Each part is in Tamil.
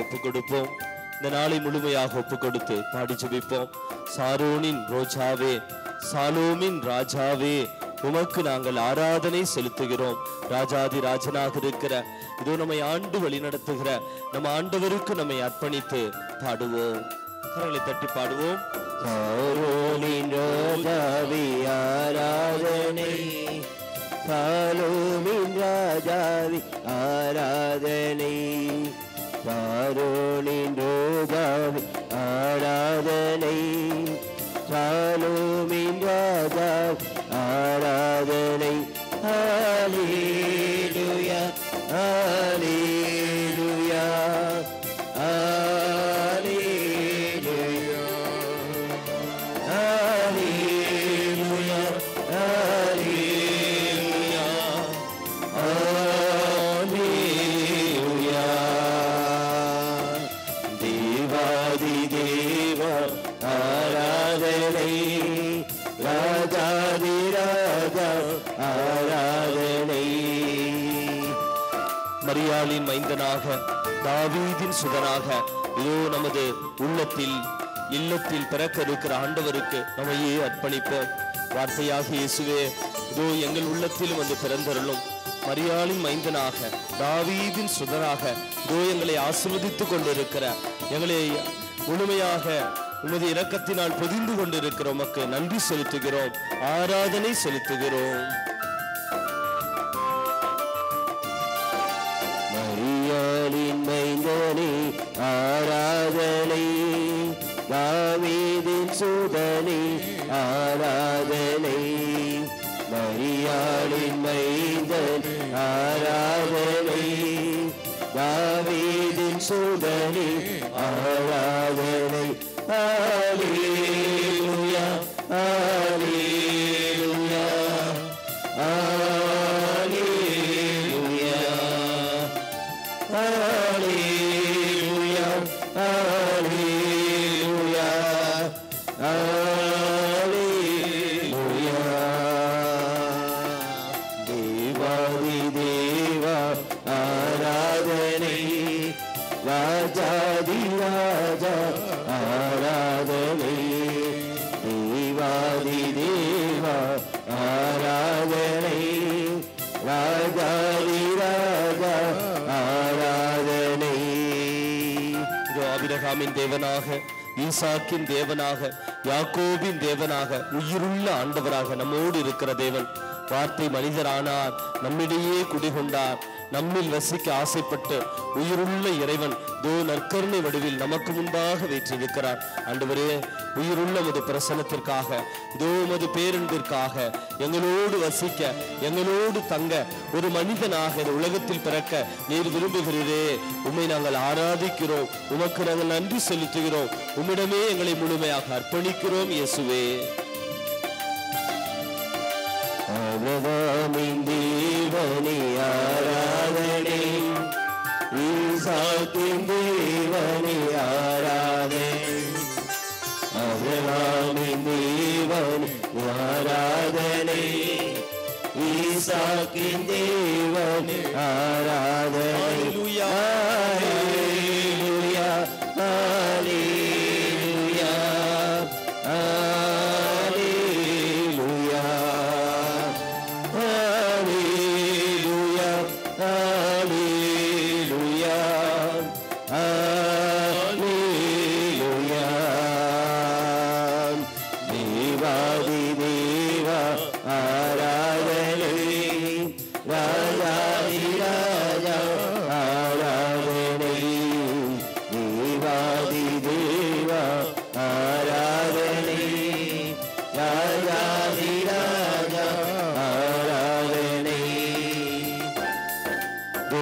ஒப்புக்கொடுப்போம். இந்த நாளை முழுமையாக ஒப்புக்கொடுத்து பாடி ஜெபிப்போம். சாரோனின் ரோஜாவே, சாலோமின் ராஜாவே, உமக்கு நாங்கள் ஆராதனை செலுத்துகிறோம். ராஜாதி ராஜனாக இருக்கிற இதோ நம்மை ஆண்டு வழி நடத்துகிற நம்ம ஆண்டவருக்கு நம்மை அர்ப்பணித்து பாடுவோம். கரங்களை தட்டி பாடுவோம். சாரோனின் ரோஜாவே ஆராதனை, சாலோமின் ராஜாவே ஆராதனை, சாரோனின் ரோஜாவே ஆராதனை, சாலோமின் ராஜாவே ஆராதனை. ஹல்லேலூயா ஹல்லேலூயா ஹல்லேலூயா ஹல்லேலூயா ஹல்லேலூயா ஹல்லேலூயா. தேவாதி தேவா ஆராதனை, ராஜாதி ராஜா ஆராதனை. மரியாளின் மைந்தனாக, தாவீதின் சுதனாக இதோ நமது உள்ளத்தில் இல்லத்தில் பிறக்க இருக்கிற ஆண்டவருக்கு நம்மையே அர்ப்பணிப்போம். வார்த்தையாக இயேசுவே, இதோ எங்கள் உள்ளத்திலும் வந்து பிறந்தருளும். மரியாளின் மைந்தனாக, தாவீதின் சுதனாக இதோ எங்களை ஆசீர்வதித்துக் கொண்டிருக்கிற, எங்களை முழுமையாக உமது இரக்கத்தினால் பொதிந்து கொண்டிருக்கிற உமக்கு நன்றி செலுத்துகிறோம், ஆராதனை செலுத்துகிறோம். மரியாளின் மைந்தனே ஆராதனை, தாவீதின் சுதனே ஆராதனை, மரியாளின் மைந்தன் ஆராதனை, தாவீதின் சுதனே ஆராதனை. ஹல்லேலூயா ஹல்லேலூயா ஹல்லேலூயா ஹல்லேலூயா ஹல்லேலூயா ஹல்லேலூயா. தேவாதி தேவா ஆராதனை, ராஜாதி ராஜா ஆராதனை, தேவாதி தேவா ஆராதனை, ராஜாதி ராஜா ஆராதனை. இதோ ஆபிரகாமின் தேவனாக, ஈசாக்கின் தேவனாக, யாக்கோபின் தேவனாக, உயிருள்ள ஆண்டவராக நம்மோடு இருக்கிற தேவன் வார்த்தை மனிதரானார், நம்மிடையே குடிகொண்டார், நம்மில் வசிக்க ஆசைப்பட்டு உயிருள்ள இறைவன் தோ நற்கருணை வடிவில் நமக்கு முன்பாக வீற்றிருக்கிறார். ஆண்டவரே, உயிருள்ள உமது பிரசன்னத்திற்காக, இதோ உமது பேரன்பிற்காக, எங்களோடு வசிக்க, எங்களோடு தங்க ஒரு மனிதனாக இந்த உலகத்தில் பிறக்க நீர் விரும்புகிறீரே. உம்மை நாங்கள் ஆராதிக்கிறோம், உமக்கு நாங்கள் நன்றி செலுத்துகிறோம், உம்மிடமே எங்களை முழுமையாக அர்ப்பணிக்கிறோம் இயேசுவே. ஆபிரகாமின் தேவனே ஆராதனை, ஈசாக்கின் தேவனே ஆராதனை, ஆபிரகாமின் தேவனே ஆராதனை, ஈசாக்கின் தேவனே ஆராதனை. ஹல்லேலூயா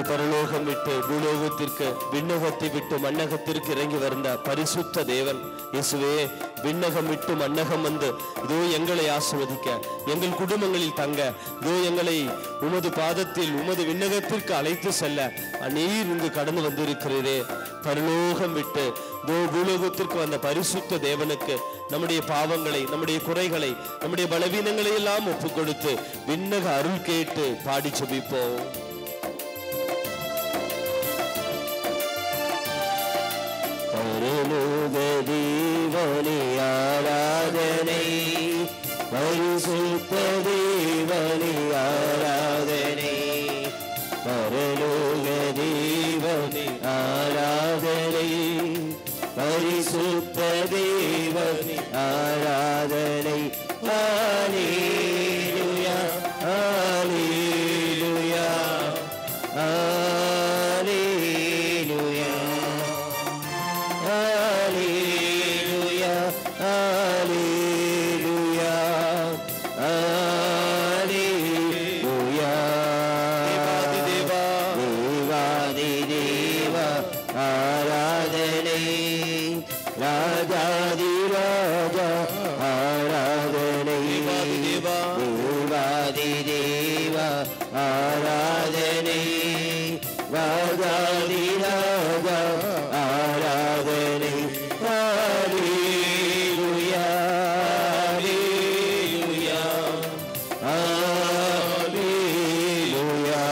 பரலோகம் விட்டு பூலோகத்திற்கு, விண்ணகத்தை விட்டு மண்ணகத்திற்கு இறங்கி வந்த பரிசுத்த தேவன் இயேசுவே, விண்ணகம் விட்டு மண்ணகம் வந்து இதோ எங்களை ஆசீர்வதிக்க, எங்கள் குடும்பங்களில் தங்க, இதோ எங்களை உமது பாதத்தில் உமது விண்ணகத்திற்கு அழைத்து செல்ல நீர் இங்கு கடந்து வந்திருக்கிறீரே. பரலோகம் விட்டு இதோ பூலோகத்திற்கு வந்த பரிசுத்த தேவனுக்கு நம்முடைய பாவங்களை, நம்முடைய குறைகளை, நம்முடைய பலவீனங்களை எல்லாம் ஒப்புக் கொடுத்து விண்ணக அருள் கேட்டு பாடி ஜெபிப்போம். பரலோக தேவனே ஆராதனை, பரிசுத்த தேவனே ஆராதனை, பரலோக தேவனே ஆராதனை, பரிசுத்த தேவனே ஆராதனை. ஹல்லேலூயா ஹல்லேலூயா ஹல்லேலூயா ஹல்லேலூயா ஹல்லேலூயா ஹல்லேலூயா. தேவாதி தேவா ஆராதனை, ராஜாதி ராஜா ஆராதனை, தேவாதி தேவா ஆராதனை, ராஜாதி ராஜா ஆராதனை. ஹல்லேலூயா ஹல்லேலூயா ஹல்லேலூயா ஹல்லேலூயா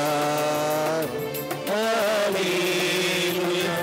ஹல்லேலூயா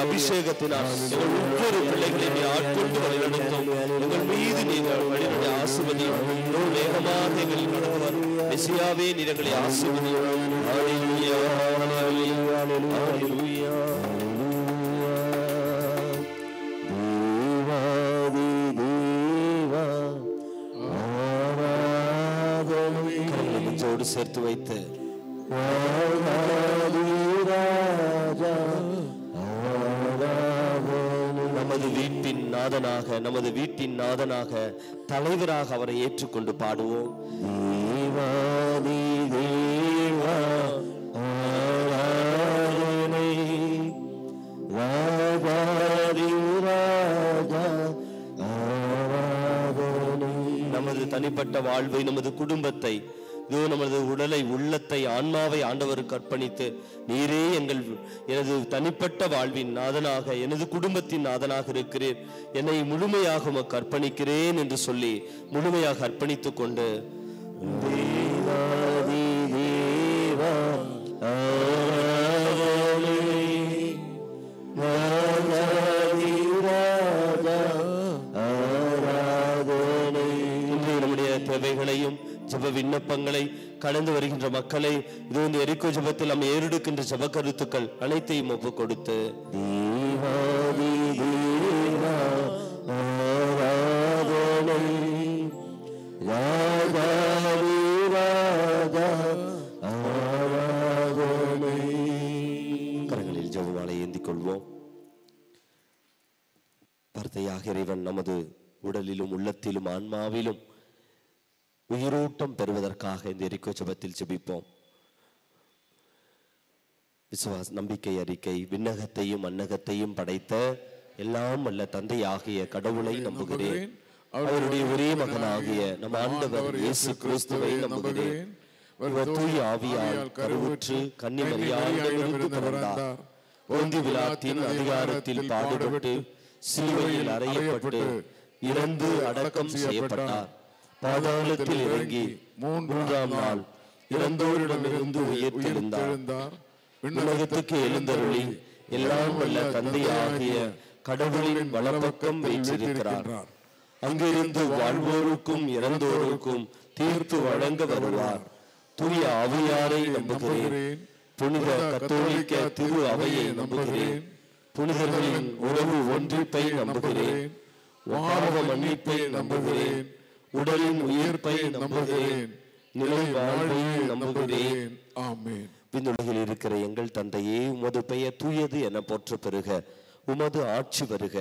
அபிஷேகத்தினால் எங்கள் ஒவ்வொரு பிள்ளைகளையும் ஆட்கொண்டு வழிநடத்தும். எங்கள் மீது நீங்கள் வழிநடை ஆசீர்வதியும். வேகமாக எங்கள் கடந்து வரும் மெசியாவே, நீர் எங்களை ஆசீர்வதியும். ஹல்லேலூயா ஹல்லேலூயா ஹல்லேலூயா. தேவாதி தேவா ஆராதனை, நெஞ்சோடு சேர்த்து வைத்து நமது வீட்டின் நாதனாக, நமது வீட்டின் நாதனாக, தலைவராக அவரை ஏற்றுக்கொண்டு பாடுவோம். தேவாதி தேவா ஆராதனை, ராஜாதி ராஜா ஆராதனை. நமது தனிப்பட்ட வாழ்வை, நமது குடும்பத்தை, இதோ நமது உடலை, உள்ளத்தை, ஆன்மாவை ஆண்டவருக்கு அர்ப்பணித்து, நீரே எனது தனிப்பட்ட வாழ்வின் நாதனாக, எனது குடும்பத்தின் நாதனாக இருக்கிறீர், என்னை முழுமையாக உமக்கு அர்ப்பணிக்கிறேன் என்று சொல்லி முழுமையாக அர்ப்பணித்துக் கொண்டு தேவாதி தேவா ஆராதனை, ராஜாதி ராஜா ஆராதனை. இன்றைய நம்முடைய தேவைகளையும் ஜெப விண்ணப்பங்களை, கடந்து வருகின்ற மக்களை, இது வந்து எரிக்கோ ஜெபத்தில் நாம் ஏறெடுக்கின்ற ஜெப கருத்துக்கள் அனைத்தையும் ஒப்புக் கொடுத்து தேவாதி தேவா ஆராதனை, ராஜாதி ராஜா ஆராதனை. கரங்களில் ஜெபமாலை ஏந்திக் கொள்வோம். வார்த்தையாக இறைவன் நமது உடலிலும் உள்ளத்திலும் ஆன்மாவிலும் உயிரோட்டம் பெறுவதற்காக இந்த எரிக்கோ ஜெபத்தில் ஜெபிப்போம். விசுவாச நம்பிக்கை அறிக்கை. விண்ணகத்தையும் மண்ணகத்தையும் படைத்த எல்லாம் வல்ல தந்தையாகிய கடவுளை நம்புகிறேன். அவருடைய ஒரே மகனாகிய நம் ஆண்டவர் இயேசு கிறிஸ்துவை நம்புகிறேன். இவர் தூய ஆவியால் கருவுற்று கன்னி மரியாதையிலிருந்து பிறந்தார். பொந்தி பிலாத்தின் அதிகாரத்தில் பாடுபட்டு சிலுவையில் அறையப்பட்டு இறந்து அடக்கம் செய்யப்பட்டார். பாதாளத்தில் இறங்கி மூன்றாம் நாள் இறந்தோரிடமிருந்து உயிர்த்தெழுந்தார். உலகத்துக்கு எழுந்தருளி எல்லாம் வல்ல தந்தையாகிய கடவுளின் வலப்பக்கம் வீற்றிருக்கிறார். அங்கிருந்து வாழ்வோருக்கும் இறந்தோருக்கும் தீர்ப்பு வழங்க வருவார். தூய ஆவியாரை நம்புகிறேன். புனித கத்தோலிக்க திரு அவையை நம்புகிறேன். புனிதர்களின் உறவு ஒன்றிப்பை நம்புகிறேன். பாவ மன்னிப்பை நம்புகிறேன். உடலின் உயிர்ப்பை நம்புகிறேன். நிலை வாழ்வை நம்புகிறேன். ஆமென். விண்ணுலகில் இருக்கிற எங்கள் தந்தையே, உமது பெயர் தூயது என போற்ற பெறுக. உமது ஆட்சி வருக.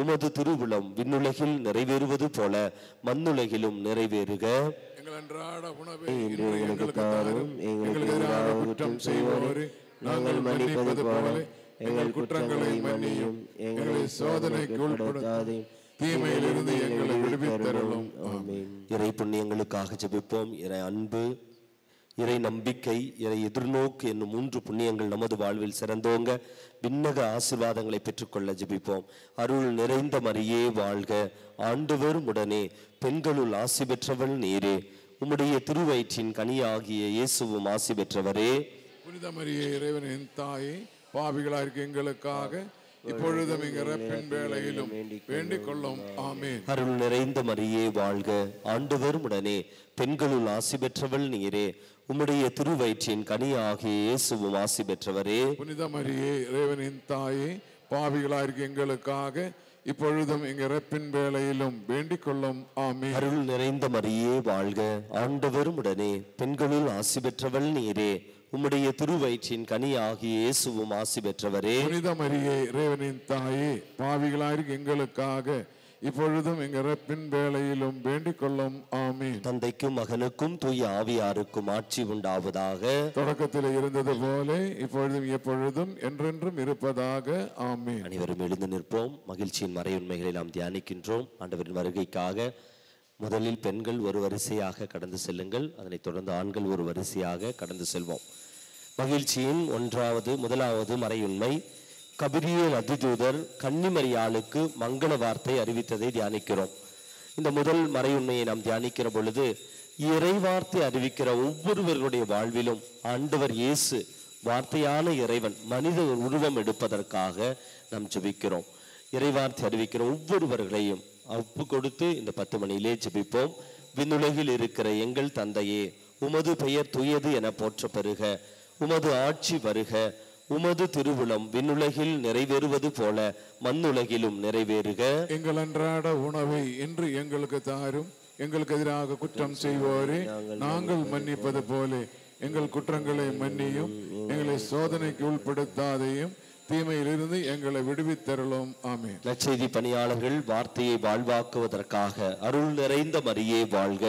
உமது திருவுளம் விண்ணுலகில் நிறைவேறுவது போல மண்ணுலகிலும் நிறைவேறுக. எங்கள் அன்றாட உணவை இன்று எங்களுக்கு தாரும். எங்களுக்கு எதிராக குற்றம் செய்வோரை நாங்கள் மன்னிப்பது போல எங்கள் குற்றங்களை மன்னியும். எங்களை சோதனைக்கு உட்படுத்தாதேயும், தீமையிலிருந்து எங்களை விடுவித்தருளும். ஆமென். இறை புண்ணியங்களுக்காக ஜெபிப்போம். இறை அன்பு, இறை நம்பிக்கை, இறை எதிர்நோக்கு என்னும் 3 புண்ணியங்கள் நமது வாழ்வில் சிறந்தோங்க விண்ணக ஆசீர்வாதங்களை பெற்றுக்கொள்ள ஜெபிப்போம். அருள் நிறைந்த மரியே வாழ்க. ஆண்டவர் உடனே பெண்களுள் ஆசி பெற்றவள் நீரே. உம்முடைய திருவயிற்றின் கனியாகிய இயேசுவும் ஆசி பெற்றவரே. புனித மரியே, இறைவனின் தாயே, பாவிகளாக எங்களுக்காக இப்பொழுதும் எங்கள் இறப்பின் வேளையிலும் வேண்டிக் கொள்ளும். ஆமென். அருள் நிறைந்த மரியே வாழ்க. ஆண்டவர் உடனே பெண்களுள் ஆசி பெற்றவள் நீரே. உம்முடைய திருவயிற்றின் கனியாகிய இயேசுவும் ஆசி பெற்றவரே. புனித மரியே, இறைவனின் தாயே, பாவிகளாக எங்களுக்காக இப்பொழுதும் எங்கள் இறப்பின் வேளையிலும் வேண்டிக் கொள்ளும். ஆமென். அருள் நிறைந்த மரியே வாழ்க. ஆண்டவர் உடனே பெண்களுள் ஆசி பெற்றவள் நீரே. உம்முடைய திருவயிற்றின் கனியாகிய இயேசுவும் ஆசி பெற்றவரே. புனித மரியே, இறைவனின் தாயே, பாவிகளாக எங்களுக்காக இப்பொழுதும் எங்கள் இறப்பின் வேளையிலும் வேண்டிக் கொள்ளும். ஆமென். தந்தைக்கும் மகனுக்கும் தூய ஆவியாருக்கும் ஆட்சி உண்டாவதாக. தொடக்கத்தில் இருந்தது போல இப்பொழுதும் எப்பொழுதும் என்றென்றும் இருப்பதாக. ஆமென். அனைவரும் எழுந்து நிற்போம். மகிழ்ச்சியின் மறையுண்மைகளை நாம் தியானிக்கின்றோம். ஆண்டவரின் வருகைக்காக முதலில் பெண்கள் ஒரு வரிசையாக கடந்து செல்லுங்கள். அதனைத் தொடர்ந்து ஆண்கள் ஒரு வரிசையாக கடந்து செல்வோம். மகிழ்ச்சியின் முதலாவது மறையுண்மை, கபிரியேல் அதிதூதர் கன்னிமரியாளுக்கு மங்கள வார்த்தை அறிவித்ததை தியானிக்கிறோம். இந்த முதல் மறையுண்மையை நாம் தியானிக்கிற பொழுது, இறைவார்த்தை அறிவிக்கிற ஒவ்வொருவருடைய வாழ்விலும் ஆண்டவர் இயேசு வார்த்தையான இறைவன் மனித உருவம் எடுப்பதற்காக நாம் ஜெபிக்கிறோம். இறைவார்த்தை அறிவிக்கிற ஒவ்வொருவர்களையும் ஒப்பு கொடுத்து இந்த 10 மணியிலே ஜெபிப்போம். விண்ணுலகில் இருக்கிற எங்கள் தந்தையே, உமது பெயர் தூயது என போற்ற பெறுக. உமது ஆட்சி வருக. உமது திருவுளம் விண்ணுலகில் நிறைவேறுவது போல மண்ணுலகிலும் நிறைவேறுக. எங்கள் அன்றாட உணவை இன்று எங்களுக்கு தாரும். எங்களுக்கு எதிராக குற்றம் செய்வோரே நாங்கள் மன்னிப்பது போல எங்கள் குற்றங்களை மன்னியும். எங்களை சோதனைக்கு உட்படுத்தாதையும், தீமையிலிருந்து எங்களை விடுவித்தருளும். ஆமென். நற்செய்தி பணியாளர்கள் வார்த்தையை வாழ்வாக்குவதற்காக அருள் நிறைந்த மரியே வாழ்க.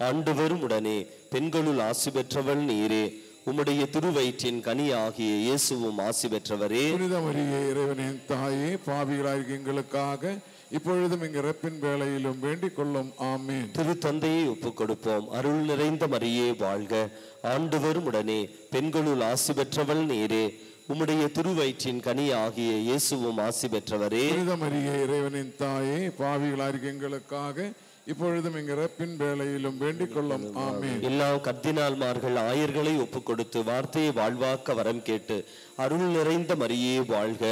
ஆண்டவர் உடனே பெண்களுள் ஆசி பெற்றவள் நீரே. உம்முடைய திருவயிற்றின் கனியாகிய இயேசுவும் ஆசி பெற்றவரே. புனித மரியே, இறைவனின் தாயே, பாவிகளாக எங்களுக்காக இப்பொழுதும் எங்கள் இறப்பின் வேளையிலும் வேண்டிக் கொள்ளும். ஆமென். திருத்தந்தையை ஒப்புக் கொடுப்போம். அருள் நிறைந்த மரியே வாழ்க. ஆண்டவர் உடனே பெண்களுள் ஆசி பெற்றவள் நீரே. உம்முடைய திருவயிற்றின் கனியாகிய இயேசுவும் ஆசி பெற்றவரே. புனித மரியே, இறைவனின் தாயே, பாவிகளாக எங்களுக்காக இப்பொழுதும் எங்கள் இறப்பின் வேளையிலும் வேண்டிக் கொள்ளும். ஆமென். எல்லா கர்தினால்மார்கள் ஆயர்களை ஒப்புக் கொடுத்து வார்த்தையை வாழ்வாக்க வரம் கேட்டு, அருள் நிறைந்த மரியே வாழ்க.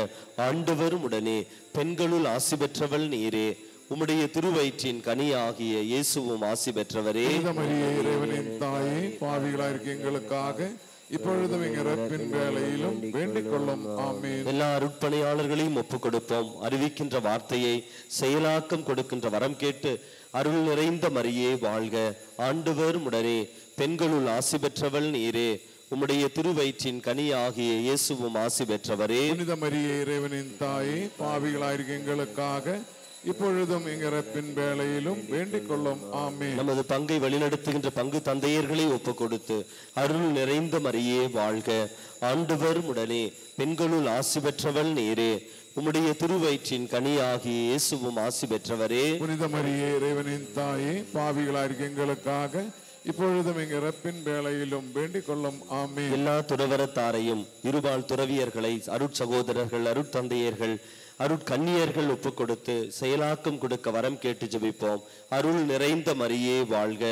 ஆண்டவர் உடனே பெண்களுள் ஆசி பெற்றவள் நீரே. உம்முடைய திருவயிற்றின் கனியாகிய இயேசுவும் ஆசி பெற்றவரே. புனித மரியே, இறைவனின் தாயே, பாவிகளாக எங்களுக்காக இப்பொழுதும் எங்கள் இறப்பின் வேளையிலும் வேண்டிக் கொள்ளும். ஆமென். எல்லா அருட்பணியாளர்களையும் ஒப்புக் கொடுப்போம். அறிவிக்கின்ற வார்த்தையை செயலாக்கம் கொடுக்கின்ற வரம் கேட்டு, அருள் நிறைந்த மரியே வாழ்க. ஆண்டவர் உடனே பெண்களுள் ஆசி பெற்றவள் நீரே. உம்முடைய திருவயிற்றின் கனியாகிய இயேசுவும் ஆசி பெற்றவரே. புனித மரியே, இறைவனின் தாயே, பாவிகளாக எங்களுக்காக இப்பொழுதும் எங்கள் இறப்பின் வேளையிலும் வேண்டிக் கொள்ளும். ஆமென். நமது பங்கை வழிநடத்துகின்ற பங்கு தந்தையர்களை ஒப்புக் கொடுத்து, அருள் நிறைந்த மரியே வாழ்க. ஆண்டவர் உடனே பெண்களுள் ஆசி பெற்றவள் நீரே. உம்முடைய திருவயிற்றின் கனியாகிய இயேசுவும் ஆசி பெற்றவரே. புனித மரியே, இறைவனின் தாயே, பாவிகளாக எங்களுக்காக இப்பொழுதும் எங்கள் இறப்பின் வேளையிலும் வேண்டிக் கொள்ளும். ஆமென். எல்லா துறவரத்தாரையும், இருபால் துறவியர்களை, அருட்சகோதரர்கள், அருட்தந்தையர்கள், அருட்கன்னியர்கள் ஒப்புக் கொடுத்து செயலாக்கம் கொடுக்க வரம் கேட்டு ஜெபிப்போம். அருள் நிறைந்த மரியே வாழ்க.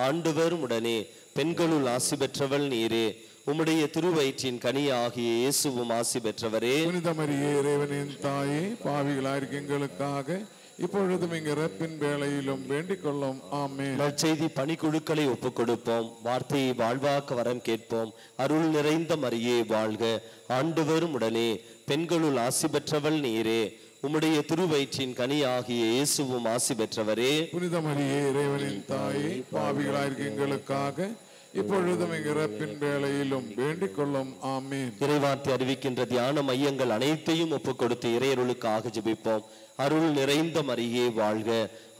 ஆண்டவர் உடனே பெண்களுள் ஆசி பெற்றவள் நீரே. உம்முடைய திருவயிற்றின் கனியாகிய இயேசுவும் ஆசி பெற்றவரே. புனித மரியே, இறைவனின் தாயே, பாவிகளாக எங்களுக்காக இப்பொழுதும் இங்கு இறப்பின் வேளையிலும் வேண்டிக் கொள்ளும். ஆமென். நற்செய்தி பணிக்குழுக்களை ஒப்புக் கொடுப்போம். வார்த்தையை வாழ்வாக்க வரம் கேட்போம். அருள் நிறைந்த மரியே வாழ்க, ஆண்டவரும் உடனே, பெண்களுள் ஆசி பெற்றவள் நீரே, உம்முடைய திருவயிற்றின் கனியாகிய இயேசுவும் ஆசி பெற்றவரே. புனித மரியே, இறைவனின் தாயே, பாவிகளாயிருக்க எங்களுக்காக இப்பொழுதும் எங்கள் இறப்பின் வேளையிலும் வேண்டிக் கொள்ளும். ஆமென். இறைவார்த்தை அறிவிக்கின்ற தியான மையங்கள் அனைத்தையும் ஒப்புக் கொடுத்து இறையருளுக்காக ஜெபிப்போம். அருள் நிறைந்த மரியே வாழ்க,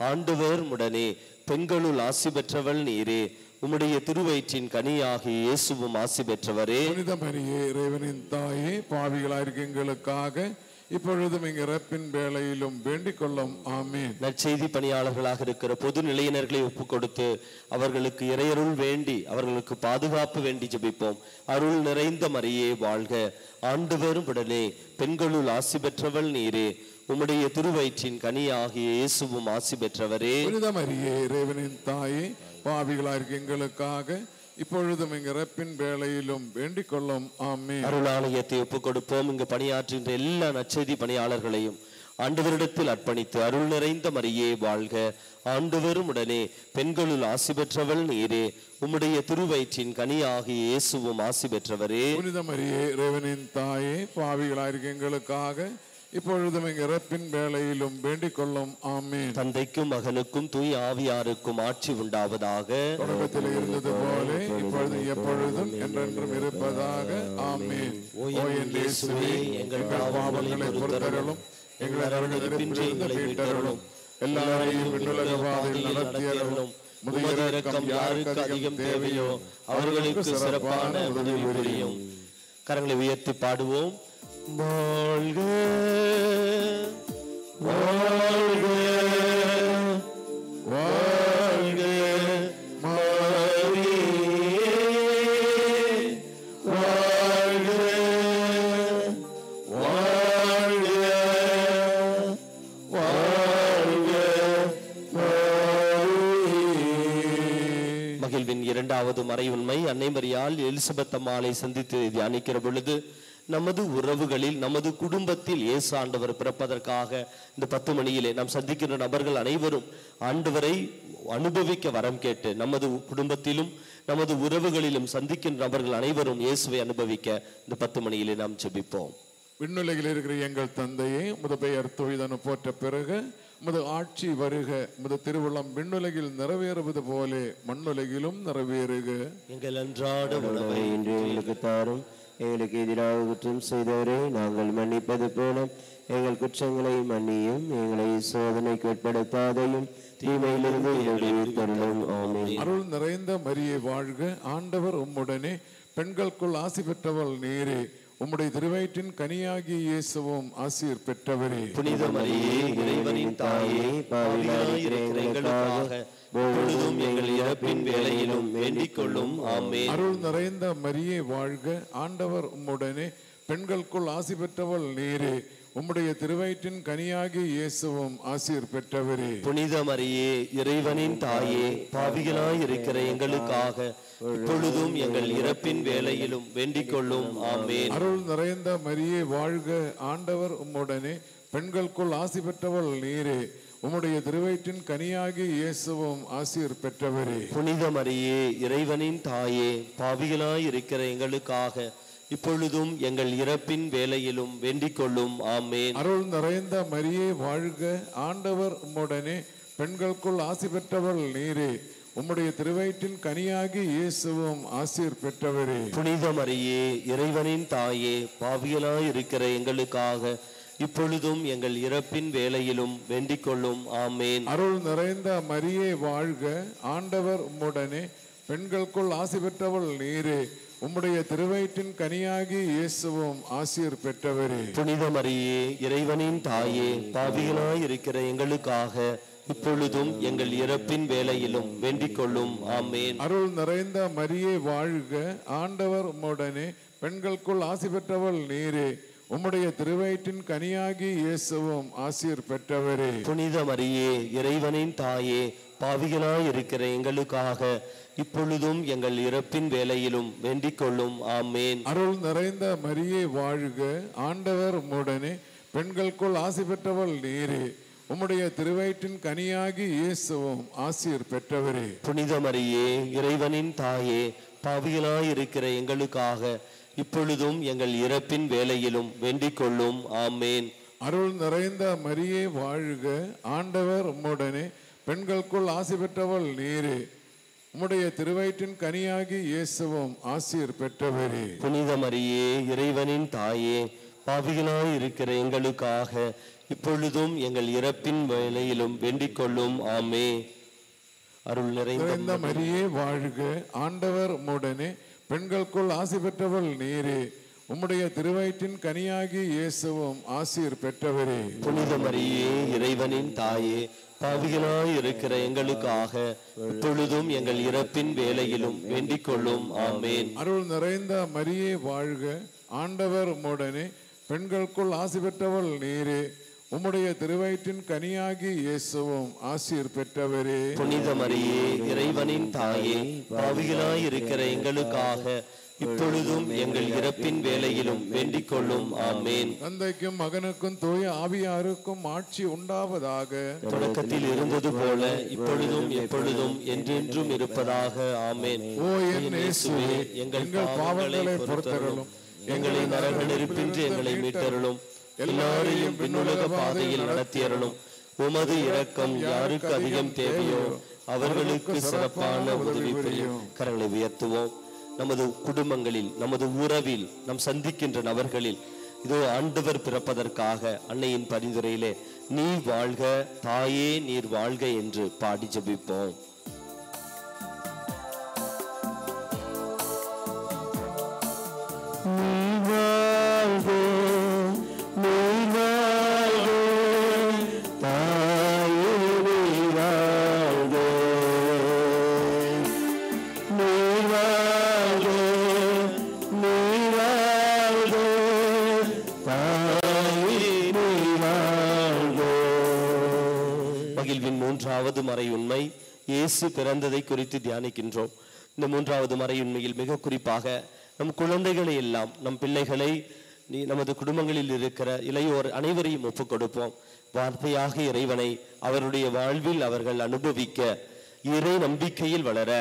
ஆண்டவர் உடனே, பெண்களுள் ஆசி பெற்றவள் நீரே, உம்முடைய திருவயிற்றின் கனியாகிய இயேசுவும் ஆசி பெற்றவரே. புனித மரியே, இறைவனின் தாயே, பாவிகளாயிருக்க எங்களுக்காக இப்பொழுதும் எங்கள் இறப்பின் வேளையிலும் வேண்டிக் கொள்ளும். ஆமென். நற்செய்தி பணியாளர்களாக இருக்கிற பொது நிலையினர்களை ஒப்புக் கொடுத்து அவர்களுக்கு இறையருள் வேண்டி அவர்களுக்கு பாதுகாப்பு வேண்டி ஜெபிப்போம். அருள் நிறைந்த மரியே வாழ்க, ஆண்டவரும் உடனே, பெண்களுள் ஆசி பெற்றவள் நீரே, உம்முடைய திருவயிற்றின் கனியாகிய இயேசுவும் ஆசி பெற்றவரே. புனித மரியே, இறைவனின் தாயே, பாவிகளாயிருக்க எங்களுக்காக இப்பொழுதும் எங்கள் இறப்பின் வேளையிலும் வேண்டிக் கொள்ளும். ஆமென். அருளாலயத்தை ஒப்புக் கொடுப்போம். இங்கு பணியாற்றுகின்ற எல்லா நற்செய்தி பணியாளர்களையும் ஆண்டவரிடத்தில் அர்ப்பணித்து அருள் நிறைந்த மரியே வாழ்க, ஆண்டவரும் உடனே, பெண்களுள் ஆசி பெற்றவள் நீரே, உம்முடைய திருவயிற்றின் கனியாகிய இயேசுவும் ஆசி பெற்றவரே. புனித மரியே, இறைவனின் தாயே, பாவிகளாயிருக்க எங்களுக்காக இப்பொழுதும் எங்கள் இறப்பின் வேளையிலும் வேண்டிக் கொள்ளும். ஆமென். தந்தைக்கும் மகனுக்கும் தூய் ஆவியாருக்கும் ஆட்சி உண்டாவதாக. தொடக்கத்தில் இருந்தது போல இப்பொழுதும் எப்பொழுதும் என்றென்றும் இருப்பதாக. ஆமென். ஓ என் இயேசுவே, எங்கள் பாவங்களை பொறுத்தருளும், எங்கள் அரவணைப்பின்றி எங்களை மீட்டருளும், எல்லாரையும் விண்ணுலக பாதையில் நடத்தியருளும். உமது இரக்கம் யாருக்கு அதிகம் தேவையோ அவர்களுக்கு சிறப்பான உதவி புரியும். கரங்களை உயர்த்தி பாடுவோம். வாழ்க வாழ்க வாழ்க மரியே வாழ்க வாழ்க வாழ்க மரியே. மகிழ்வின் இரண்டாவது மறை உண்மை. அன்னை மரியாள் எலிசபெத் அம்மாளை சந்தித்து தியானிக்கிற பொழுது நமது உறவுகளில் நமது குடும்பத்தில் இயேசு ஆண்டவர் பிறப்பதற்காக இந்த 10 மணியிலே நாம் சந்திக்கின்ற நபர்கள் அனைவரும் ஆண்டவரை அனுபவிக்க வரம் கேட்டு நமது குடும்பத்திலும் நமது உறவுகளிலும் சந்திக்கின்ற நபர்கள் அனைவரும் இயேசுவை அனுபவிக்க இந்த 10 மணியிலே நாம் ஜெபிப்போம். விண்ணுலகில் இருக்கிற எங்கள் தந்தையே, உமது பெயர் தூய்தென போற்ற பிறகு உமது ஆட்சி வருக, உமது திருவுள்ளம் விண்ணுலகில் நிறைவேறுவது போல மண்ணுலகிலும் நிறைவேறுக. எங்கள் அன்றாட உணவை இன்று எங்களுக்கு தாரும். எங்களுக்கு எதிராக குற்றம் செய்தவரை நாங்கள் மன்னிப்பது போல எங்கள் குற்றங்களை மன்னியும். எங்களை சோதனைக்கு உட்படுத்தாதையும் தீமையிலிருந்து எங்களை தருளும். ஆமென். அருள் நிறைந்த மரியே வாழ்க, ஆண்டவர் உம்முடனே, பெண்களுக்குள் ஆசி பெற்றவள் நீரே, உம்முடைய திருவயிற்றின் கனியாகிய இயேசுவும் ஆசீர் பெற்றவரே. புனித மரியே, இறைவனின் தாயே, பாவிகளாய் இருக்கிற எங்களுக்காக இப்பொழுதும் எங்கள் இறப்பின் வேளையிலும் வேண்டிக் கொள்ளும். ஆமென். அருள் நிறைந்த மரியே வாழ்க, ஆண்டவர் உம்முடனே, பெண்களுக்குள் ஆசி பெற்றவள் நீரே, உம்முடைய திருவயிற்றின் கனியாகிய இயேசுவும் ஆசீர் பெற்றவரே. புனித மரியே, இறைவனின் தாயே, பாவிகளாய் இருக்கிற எங்களுக்காக இப்பொழுதும் எங்கள் இறப்பின் வேளையிலும் வேண்டிக் கொள்ளும். ஆமென். அருள் நிறைந்த மரியே வாழ்க, ஆண்டவர் உம்முடனே, பெண்களுக்குள் ஆசி பெற்றவள் நீரே, உம்முடைய திருவயிற்றின் கனியாகிய இயேசுவும் ஆசீர் பெற்றவரே. புனித மரியே, இறைவனின் தாயே, பாவிகளாய் இருக்கிற எங்களுக்காக இப்பொழுதும் எங்கள் இறப்பின் வேளையிலும் வேண்டிக் கொள்ளும். ஆமென். அருள் நிறைந்த மரியே வாழ்க, ஆண்டவர் உம்முடனே, பெண்களுக்குள் ஆசி பெற்றவள் நீரே, உம்முடைய திருவயிற்றின் கனியாகி இயேசுவும் ஆசீர் பெற்றவரே. புனித மரியே, இறைவனின் தாயே, பாவிகளாய் இருக்கிற எங்களுக்காக இப்பொழுதும் எங்கள் இறப்பின் வேளையிலும் வேண்டிக் கொள்ளும். ஆமென். அருள் நிறைந்த மரியே வாழ்க, ஆண்டவர் உம்முடனே, பெண்களுக்குள் ஆசி பெற்றவள் நீரே, உம்முடைய திருவயிற்றின் கனியாகி இயேசுவும் ஆசீர் பெற்றவரே. புனித மரியே, இறைவனின் தாயே, பாவிகளாய் இருக்கிற எங்களுக்காக இப்பொழுதும் எங்கள் இறப்பின் வேளையிலும் வேண்டிக் கொள்ளும். ஆமென். அருள் நிறைந்த மரியே வாழ்க, ஆண்டவர் உம்முடனே, பெண்களுக்குள் ஆசி பெற்றவள் நீரே, உம்முடைய திருவயிற்றின் கனியாகி இயேசுவும் ஆசீர் பெற்றவரே. புனித மரியே, இறைவனின் தாயே, பாவிகளாய் இருக்கிற எங்களுக்காக இப்பொழுதும் எங்கள் இறப்பின் வேளையிலும் வேண்டிக் கொள்ளும். ஆமென். அருள் நிறைந்த மரியே வாழ்க, ஆண்டவர் உம்முடனே, பெண்களுக்குள் ஆசி பெற்றவள் நீரே, உம்முடைய திருவயிற்றின் கனியாகி இயேசுவும் ஆசீர் பெற்றவரே. புனித மரியே, இறைவனின் தாயே, பாவிகளாயிருக்கிற எங்களுக்காக இப்பொழுதும் எங்கள் இறப்பின் வேளையிலும் வேண்டிக் கொள்ளும். ஆமேன். அருள் நிறைந்த மரியே வாழ்க, ஆண்டவர் உம்முடனே, பெண்களுக்குள் ஆசி பெற்றவள் நீரே, உம்முடைய திருவயிற்றின் கனியாகி இயேசுவும் ஆசீர் பெற்றவரே. புனித மரியே, இறைவனின் தாயே, பாவிகளாயிருக்கிற எங்களுக்காக இப்பொழுதும் எங்கள் இறப்பின் வேளையிலும் வேண்டிக் கொள்ளும். ஆமே. அருள் நிறைந்த மரியே வாழ்க, ஆண்டவர் உம்முடனே, பெண்களுக்குள் ஆசி பெற்றவள் நீரே, உம்முடைய திருவயிற்றின் கனியாகி இயேசுவும் ஆசீர் பெற்றவரே. புனித மரியே, இறைவனின் தாயே, பாவிகளாயிருக்கிற எங்களுக்காக இப்பொழுதும் எங்கள் இறப்பின் வேளையிலும் வேண்டிக் கொள்ளும். ஆமேன். அருள் நிறைந்த மரியே வாழ்க, ஆண்டவர் உம்முடனே, பெண்களுக்குள் ஆசி பெற்றவள் நீரே, உம்முடைய திருவயிற்றின் கனியாகி இயேசுவும் ஆசீர் பெற்றவரே. புனித மரியே, இறைவனின் தாயே, பாவிகளாயிருக்கிற எங்களுக்காக இப்பொழுதும் எங்கள் இறப்பின் வேளையிலும் வேண்டிக் கொள்ளும். ஆமேன். தந்தைக்கும் மகனுக்கும் தூய ஆவியாருக்கும் ஆட்சி உண்டாவதாக. தொடக்கத்தில் இருந்தது போல இப்பொழுதும் எப்பொழுதும் என்றென்றும் இருப்பதாக. ஆமேன். ஓ என் இயேசுவே, எங்கள் பாவங்களை பொறுத்தருளும், எங்களை நரக நெருப்பின்றி எங்களை மீட்டருளும், எல்லாரையும் விண்ணுலக பாதையில் நடத்தியருளும். உமது இரக்கம் யாருக்கு அதிகம் தேவையோ அவர்களுக்கு சிறப்பான உதவி புரியும். கரங்களை உயர்த்துவோம். நமது குடும்பங்களில், நமது உறவில், நம் சந்திக்கின்ற நபர்களில் இதோ ஆண்டவர் பிறப்பதற்காக அன்னையின் பரிந்துரையிலே நீ வாழ்க தாயே நீர் வாழ்க என்று பாடி ஜெபிப்போம். மகிழ்வின் மூன்றாவது மறையுண்மை, இயேசு பிறந்ததை குறித்து தியானிக்கின்றோம். இந்த மூன்றாவது மறையுண்மையில் மிக குறிப்பாக நம் குழந்தைகளை எல்லாம், நம் பிள்ளைகளை நமது குடும்பங்களில் இருக்கிற இளையோர் அனைவரையும் ஒப்புக் கொடுப்போம். வார்த்தையாக இறைவனை அவருடைய வாழ்வில் அவர்கள் அனுபவிக்க, இறை நம்பிக்கையில் வளர,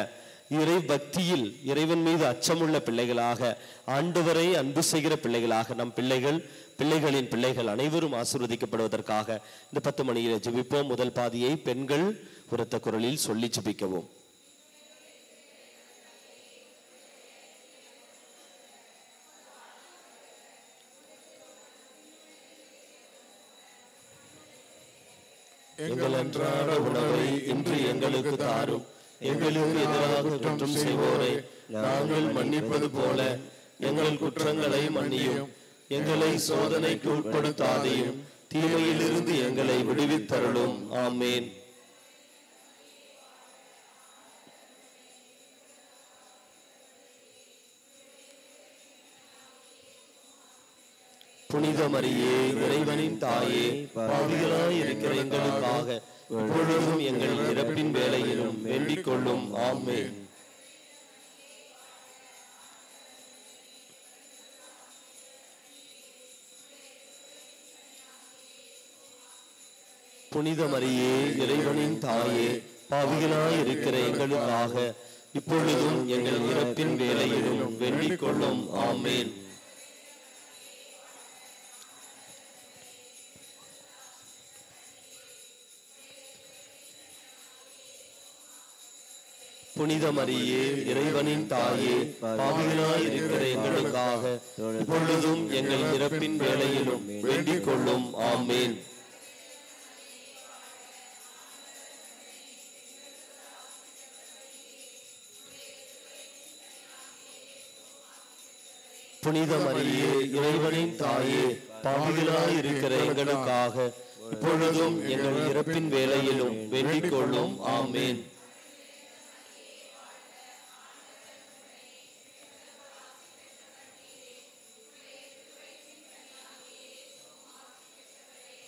இறை பக்தியில் இறைவன் மீது அச்சமுள்ள பிள்ளைகளாக, ஆண்டவரை அன்பு செய்கிற பிள்ளைகளாக நம் பிள்ளைகளின் பிள்ளைகள் அனைவரும் ஆசீர்வதிக்கப்படுவதற்காக இந்த 10 மணியில ஜெபிப்போம். முதல் பாதியை பெண்கள் உரத்த குரலில் சொல்லி ஜெபிக்கவும். எங்கள் அன்றாட உணவை இன்று எங்களுக்கு தாரும். எங்களுக்கு எதிராக குற்றம் செய்வோரை நாங்கள் மன்னிப்பது போல எங்கள் குற்றங்களை மன்னியும். எங்களை சோதனைக்கு உட்படுத்தாதையும் தீமையிலிருந்து எங்களை விடுவித்தருளும். ஆமேன். புனித மரியே, இறைவனின் தாயே, பாவிகளாய் இருக்கிற எங்களுக்காக இப்பொழுதும் எங்கள் இறப்பின் வேளையிலும் வேண்டிக் கொள்ளும். ஆமேன். புனித மரியே, இறைவனின் தாயே, பாவிகளாய் இருக்கிற எங்களுக்காக இப்பொழுதும் எங்கள் இறப்பின் வேளையிலும் வேண்டிக் கொள்ளும். ஆமேன். புனித மரியே, இறைவனின் தாயே, பாவிகளாய் இருக்கிற எங்களுக்காக இப்பொழுதும் எங்கள் இறப்பின் வேளையிலும் வேண்டிக் கொள்ளும். ஆமேன். புனித மரியே, இறைவனின் தாயே, பாவிகளாய் இருக்கிற எங்களுக்காக இப்பொழுதும் எங்கள் இறப்பின் வேளையிலும் வேண்டிக் கொள்ளும். ஆமேன்.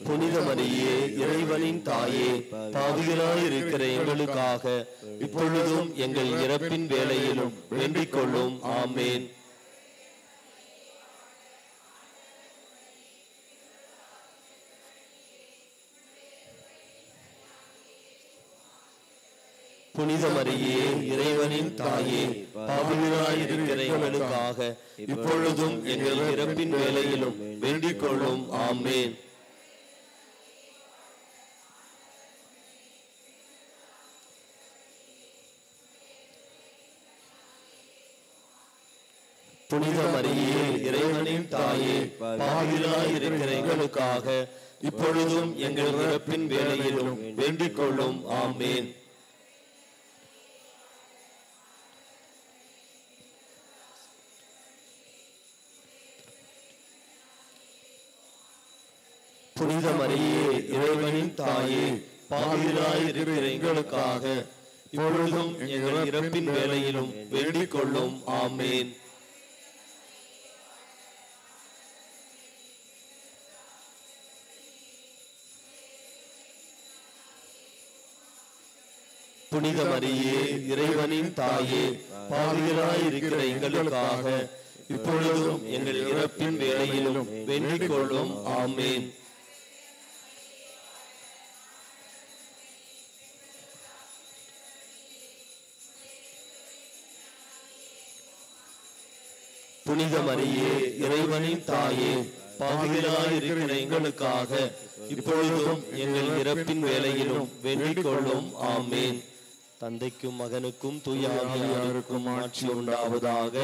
புனித மரியே, இறைவனின் தாயே, பாவிகளாய் இருக்கிற எங்களுக்காக இப்பொழுதும் எங்கள் இறப்பின் வேளையிலும் வேண்டிக் கொள்ளும். ஆமேன். புனித மரியே இறைவனின் தாயே, பாவிகளாயிருக்கிற எங்களுக்காக இப்பொழுதும் எங்கள் இறப்பின் வேளையிலும் வேண்டிக் கொள்ளும். ஆமென். புனித மரியே இறைவனின் தாயே, பாவிகளாயிருக்கிற எங்களுக்காக இப்பொழுதும் எங்கள் இறப்பின் வேளையிலும் வேண்டிக் கொள்ளும். ஆமென். புனித மரியே இறைவனின் தாயே, பாவிகளாயிருக்கிற எங்களுக்காக இப்பொழுதும் எங்கள் இறப்பின் வேளையிலும் வேண்டிக் கொள்ளும். ஆமென். புனித மரியே இறைவனின் தாயே, பாவிகளாயிருக்கிற எங்களுக்காக இப்பொழுதும் எங்கள் இறப்பின் வேளையிலும் வேண்டிக் கொள்ளும். ஆமென். புனித மரியே இறைவனின் தாயே, பாவிகளாயிருக்கிற எங்களுக்காக இப்பொழுதும் எங்கள் இறப்பின் வேளையிலும் வேண்டிக் கொள்ளும். ஆமென். தந்தைக்கும் மகனுக்கும் தூய ஆவியாருக்கும் ஆட்சி உண்டாவதாக.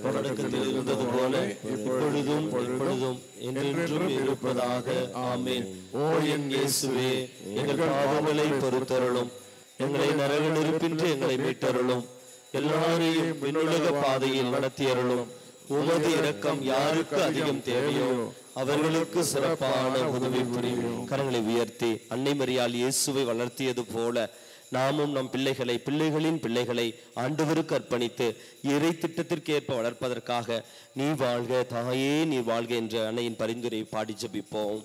தொடக்கத்தில் இருந்தது போல இப்பொழுதும் எப்பொழுதும் என்றென்றும் இருப்பதாக. ஆமென். ஓ என் இயேசுவே, எங்கள் பாவங்களை பொறுத்தருளும், எங்களை நரக நெருப்பின்றி எங்களை மீட்டருளும், எல்லாரையும் விண்ணுலக பாதையில் நடத்தியருளும். உமது இரக்கம் யாருக்கு அதிகம் தேவையோ அவர்களுக்கு சிறப்பான உதவி புரியும். கரங்களை உயர்த்தி அன்னை மரியாள் இயேசுவை வளர்த்தியது போல நாமும் நம் பிள்ளைகளை, பிள்ளைகளின் பிள்ளைகளை ஆண்டவருக்கு அர்ப்பணித்து இறை திட்டத்திற்கு ஏற்ப வளர்ப்பதற்காக நீ வாழ்க தாயே நீ வாழ்க என்ற அன்னையின் பரிந்துரை பாடி ஜெபிப்போம்.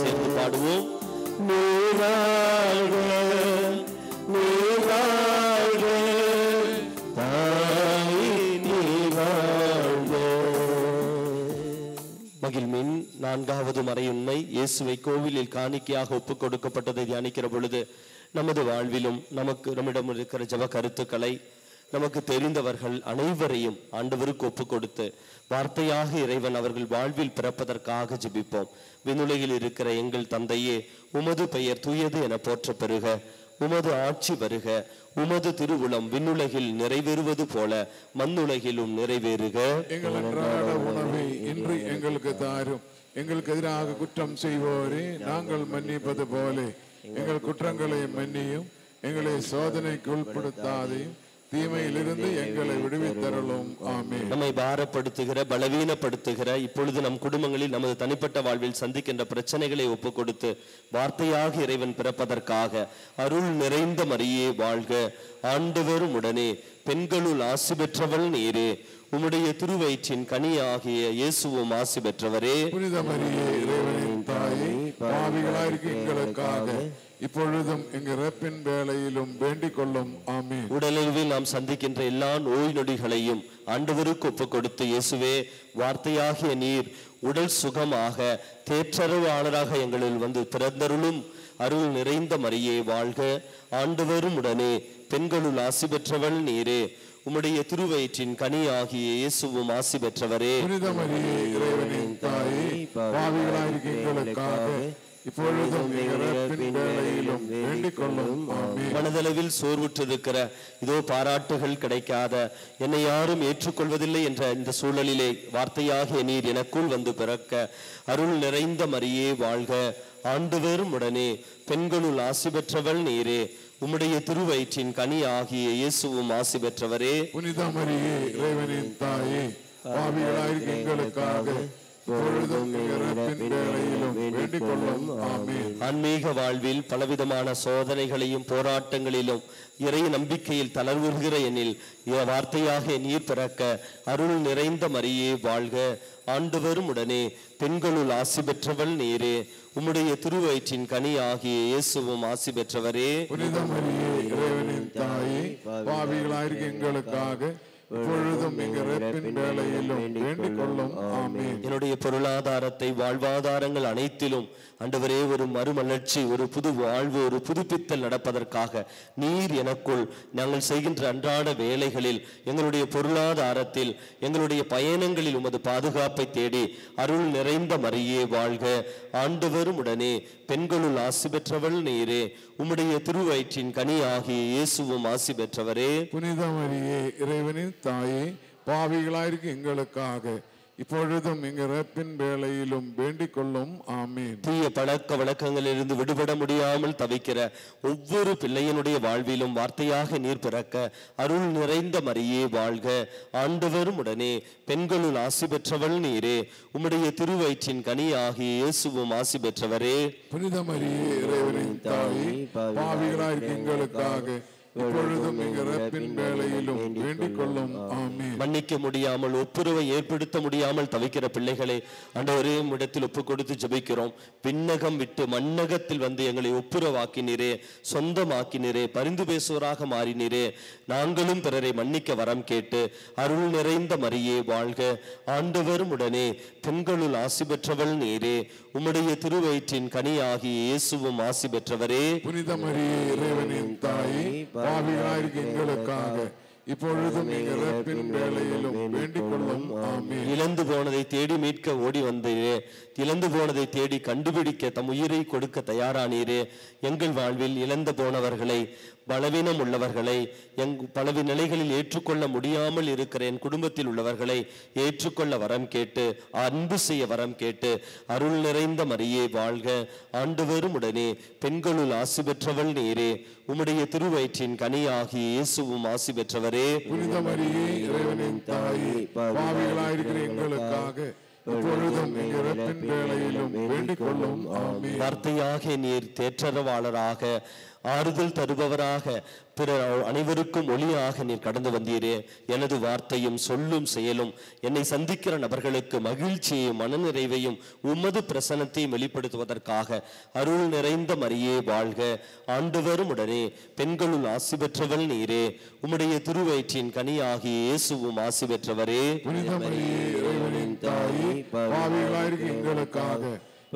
சேர்ந்து பாடுவோம். மகிழ்மின் நான்காவது மறையுண்மை, இயேசுவை கோவிலில் காணிக்கையாக ஒப்புக் கொடுக்கப்பட்டதை தியானிக்கிற பொழுது நமது வாழ்விலும் நம்மிடம் இருக்கிற ஜெப கருத்துக்களை நமக்கு தெரிந்தவர்கள் அனைவரையும் ஆண்டவருக்கு ஒப்புக் கொடுத்து வார்த்தையாக இறைவன் அவர்கள் வாழ்வில் பிறப்பதற்காக ஜெபிப்போம். விண்ணுலகில் இருக்கிற எங்கள் தந்தையே, உமது பெயர் தூயது என போற்ற பெறுக, உமது ஆட்சி வருக, உமது திருவுளம் விண்ணுலகில் நிறைவேறுவது போல மண்ணுலகிலும் நிறைவேறுக. எங்கள் அன்றாட உணவை இன்று எங்களுக்கு தாரும். எங்களுக்கு எதிராக குற்றம் செய்வோரே நாங்கள் மன்னிப்பது போல எங்கள் குற்றங்களை மன்னியும், எங்களை சோதனைக்கு உட்படுத்தாதையும், தீமையிலிருந்து எங்களை விடுவித்தருளும். ஆமென். நம்மை பாரப்படுத்துகிற, பலவீனப்படுத்துகிற, இப்பொழுது நம் குடும்பங்களில் நமது தனிப்பட்ட வாழ்வில் சந்திக்கின்ற பிரச்சனைகளை ஒப்புக் கொடுத்து வார்த்தையாக இறைவன் பிறப்பதற்காக அருள் நிறைந்த மரியே வாழ்க, ஆண்டவரும் உடனே பெண்களுள் ஆசி பெற்றவள் நீரே, உம்முடைய திருவயிற்றின் கனியாகிய இயேசுவும் ஆசி பெற்றவரே. புனித மரியே இறைவனின் தாயே, பாவிகளாயிருக்கிற எங்களுக்காக இப்பொழுதும் எங்கள் இறப்பின் வேளையிலும் வேண்டிக் கொள்ளும். ஆமென். உடலளவில் நாம் சந்திக்கின்ற எல்லா நோய் நொடிகளையும் ஆண்டவருக்கு ஒப்புக் கொடுத்து, இயேசுவே வார்த்தையாகிய நீர் உடல் சுகமாக தேற்றரவாளராக எங்களில் வந்து பிறந்தருளும். அருள் நிறைந்த மரியே வாழ்க, ஆண்டவரும் உடனே பெண்களுள் ஆசி பெற்றவள் நீரே, உம்முடைய திருவயிற்றின் கனியாகிய இயேசுவும் ஆசி பெற்றவரே. புனித மரியே இறைவனின் தாயே, பாவிகளாயிருக்கிற எங்களுக்காக இப்பொழுதும் இறப்பின் வேளையிலும் வேண்டிக் கொள்ளும். ஆமென். மனதளவில் சோர்வுற்றிருக்கிற, இதோ பாராட்டுகள் கிடைக்காத, என்னை யாரும் ஏற்றுக்கொள்வதில்லை என்ற இந்த சூழலிலே வார்த்தையாகிய நீர் எனக்குள் வந்து பிறக்க அருள் நிறைந்த மரியே வாழ்க, ஆண்டவரும் உடனே பெண்களுள் ஆசி பெற்றவள் நீரே, உம்முடைய திருவயிற்றின் கனி ஆகிய இயேசுவும் ஆசி பெற்றவரே. புனித மரியே இறைவனின் தாயே, பாவிகளாயிருக்கிற எங்களுக்காக இப்பொழுதும் இறப்பின் வேளையிலும் வேண்டிக் கொள்ளும். ஆமென். ஆன்மீக வாழ்வில் பலவிதமான சோதனைகளையும் போராட்டங்களிலும் இறை நம்பிக்கையில் தளர்வுறுகிற எண்ணில் வார்த்தையாக நீர் பிறக்க அருள் நிறைந்த மரியே வாழ்க, ஆண்டவரும் உடனே பெண்களுள் ஆசி பெற்றவள் நீரே, உம்முடைய திருவயிற்றின் கனி ஆகிய இயேசுவும் ஆசி பெற்றவரே. புனித மரியே இறைவனின் தாயே, பாவிகளாயிருக்கிற எங்களுக்காக இப்பொழுதும் எங்கள் இறப்பின் வேளையிலும் வேண்டிக் கொள்ளும். ஆமென். என்னுடைய பொருளாதாரத்தை வாழ்வாதாரங்கள் அனைத்திலும் ஆண்டவரே ஒரு மறுமலர்ச்சி, ஒரு புது வாழ்வு, ஒரு புதுப்பித்தல் நடப்பதற்காக நீர் எனக்குள் நாங்கள் செய்கின்ற அன்றாட வேலைகளில், எங்களுடைய பொருளாதாரத்தில், எங்களுடைய பயணங்களில் உமது பாதுகாப்பை தேடி அருள் நிறைந்த மரியே வாழ்க. ஆண்டவரும் உடனே பெண்களுள் ஆசி பெற்றவள் நீரே, உம்முடைய திருவயிற்றின் கனி ஆகிய இயேசுவும் ஆசி பெற்றவரே. புனித மரியே, இறைவனின் தாயே, பாவிகளாயிருக்கும் எங்களுக்காக இப்பொழுதும் எங்கள் இறப்பின் வேளையிலும் வேண்டிக் கொள்ளும். ஆமீன். தீய பழக்க வழக்கங்களிலிருந்து விடுபட முடியாமல் தவிக்கிற ஒவ்வொரு பிள்ளையினுடைய வாழ்விலும் வார்த்தையாக நீர் பிறக்க அருள் நிறைந்த மரியே வாழ்க. ஆண்டவரும் உடனே பெண்களுள் ஆசி பெற்றவள் நீரே, உம்முடைய திருவயிற்றின் கனி ஆகிய இயேசுவும் ஆசி பெற்றவரே. புனித மரியே, இறைவனின் தாயே, பாவிகளாயிருக்கும் எங்களுக்காக இப்பொழுதும் எங்கள் இறப்பின் வேளையிலும் வேண்டிக் கொள்ளும். ஆமென். மன்னிக்க முடியாமல், ஒப்புரவை ஏற்படுத்த முடியாமல் தவிக்கிற பிள்ளைகளை ஆண்டவரே இடத்தில் ஒப்பு கொடுத்து ஜெபிக்கிறோம். விண்ணகம் விட்டு மண்ணகத்தில் வந்து எங்களை ஒப்புரவாக்கினீரே, சொந்தமாக்கினீரே, பரிந்து பேசுவராக மாறினீரே. நாங்களும் பிறரை மன்னிக்க வரம் கேட்டு அருள் நிறைந்த மரியே வாழ்க. ஆண்டவரும் உடனே பெண்களுள் ஆசி பெற்றவள் நீரே, உம்முடைய திருவயிற்றின் கனி ஆகிய இயேசுவும் ஆசி பெற்றவரே. புனித மரியே, இறைவனின் தாயே, பாவிகளாயிருக்கும் எங்களுக்காக இப்பொழுதும் எங்கள் இறப்பின் வேளையிலும் வேண்டிக் கொள்ளும். ஆமென். இழந்து போனதை தேடி மீட்க ஓடி வந்தீரே, இழந்து போனதை தேடி கண்டுபிடிக்க தம் உயிரை கொடுக்க தயாரானீரே. எங்கள் வாழ்வில் இழந்து போனவர்களை, பலவீனம் உள்ளவர்களை, பலவி நிலைகளில் ஏற்றுக்கொள்ள முடியாமல் இருக்கிற என் குடும்பத்தில் உள்ளவர்களை ஏற்றுக்கொள்ள வரம் கேட்டு, அன்பு செய்ய வரம் கேட்டு அருள் நிறைந்த மரியே வாழ்க. ஆண்டவரும் உடனே பெண்களுள் ஆசி பெற்றவள் நீரே, உம்முடைய திருவயிற்றின் கனி ஆகிய இயேசுவும் ஆசி பெற்றவரே. புனித மரியே, இறைவனின் தாயே, பாவிகளாயிருக்கிற எங்களுக்காக இப்பொழுதும் எங்கள் இறப்பின் வேளையிலும் வேண்டிக் கொள்ளும். ஆமென். வார்த்தையாக நீர் தேற்றரவாளராக, ஆறுதல் தருபவராக, பிற அனைவருக்கும் ஒளியாக நீர் கடந்து வந்தீரே. எனது வார்த்தையும் சொல்லும் செயலும் என்னை சந்திக்கிற நபர்களுக்கு மகிழ்ச்சியையும் மனநிறைவையும் உமது பிரசன்னத்தையும் வெளிப்படுத்துவதற்காக அருள் நிறைந்த மரியே வாழ்க. ஆண்டவரும் உடனே பெண்களுள் ஆசி பெற்றவள் நீரே, உம்முடைய திருவயிற்றின் கனி ஆகிய இயேசுவும் ஆசி பெற்றவரே. புனித மரியே, இறைவனின் தாயே, பாவிகளாயிருக்கும் எங்களுக்காக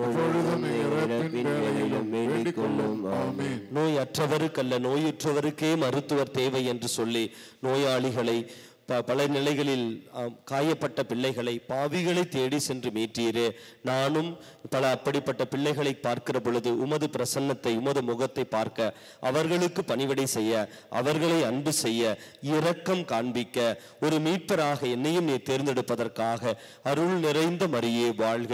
இப்பொழுதும் எங்கள் இறப்பின் வேளையிலும் வேண்டிக் கொள்ளும். ஆமென். நோய் அற்றவருக்கல்ல நோயுற்றவருக்கே மருத்துவர் தேவை என்று சொல்லி நோயாளிகளை, பல நிலைகளில் காயப்பட்ட பிள்ளைகளை, பாவிகளை தேடி சென்று மீட்டீரே. நானும் பல அப்படிப்பட்ட பிள்ளைகளை பார்க்கிற பொழுது உமது பிரசன்னத்தை, உமது முகத்தை பார்க்க, அவர்களுக்கு பணிவிடை செய்ய, அவர்களை அன்பு செய்ய, இரக்கம் காண்பிக்க ஒரு மீட்பராக என்னையும் நீ தேர்ந்தெடுப்பதற்காக அருள் நிறைந்த மரியே வாழ்க.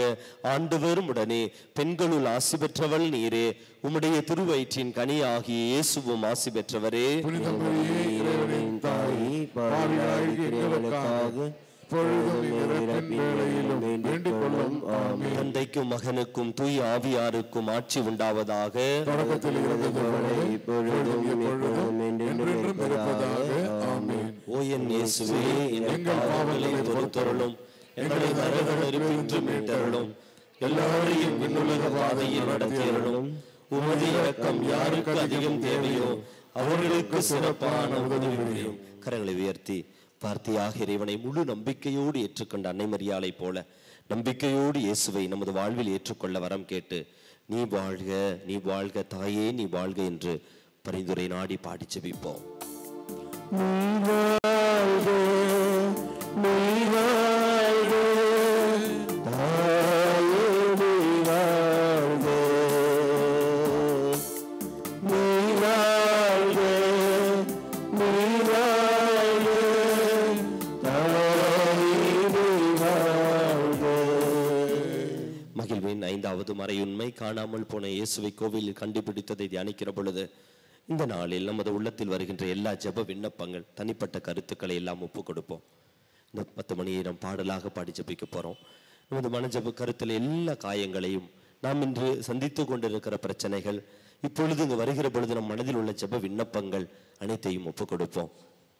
ஆண்டவரும் உடனே பெண்களுள் ஆசி பெற்றவள் நீரே, உம்முடைய திருவயிற்றின் கனி ஆகிய இயேசுவும் ஆசி பெற்றவரே. புனித மரியே, இறைவனின் தாயே, பாவிகளாயிருக்கும் எங்களுக்காக இப்பொழுதும் எங்கள் இறப்பின் வேளையிலும் வேண்டிக் கொள்ளும். ஆமென். தந்தைக்கும் மகனுக்கும் தூய ஆவியாருக்கும் ஆட்சி உண்டாவதாக. தொடக்கத்தில் இருந்தது போல இப்பொழுதும் எப்பொழுதும் என்றென்றும் இருப்பதாக. ஆமென். ஓ என் இயேசுவே, எங்கள் பாவங்களை பொறுத்தருளும், எங்களை நரக நெருப்பினின்று மீட்டருளும், எல்லாரையும் விண்ணுலக பாதையில் நடத்தியருளும். உமது இரக்கம் யாருக்கு அதிகம் தேவையோ அவர்களுக்கு சிறப்பான உதவி புரியும். கரங்களை உயர்த்தி வார்த்தையாக இறைவனை முழு நம்பிக்கையோடு ஏற்றுக்கொண்ட அன்னை மரியாளை போல நம்பிக்கையோடு இயேசுவை நமது வாழ்வில் ஏற்றுக்கொள்ள வரம் கேட்டு, நீ வாழ்க, நீ வாழ்க தாயே, நீ வாழ்க என்று பரிந்துரை நாடி பாடி ஜெபிப்போம். மகிழ்வின் 5வது மறையுண்மை, காணாமல் போன இயேசுவை கோவிலில் கண்டுபிடித்ததை தியானிக்கிற பொழுது இந்த நாளில் நமது உள்ளத்தில் வருகின்ற எல்லா ஜெப விண்ணப்பங்கள், தனிப்பட்ட கருத்துக்களை எல்லாம் ஒப்பு கொடுப்போம். இந்த 10 மணியை நாம் பாடலாக பாடி ஜெபிக்க போறோம். நமது மனஜெப கருத்தில் எல்லா காயங்களையும், நாம் இன்று சந்தித்து கொண்டிருக்கிற பிரச்சனைகள், இப்பொழுது இங்கு வருகிற பொழுது நம் மனதில் உள்ள ஜெப விண்ணப்பங்கள் அனைத்தையும் ஒப்பு கொடுப்போம்.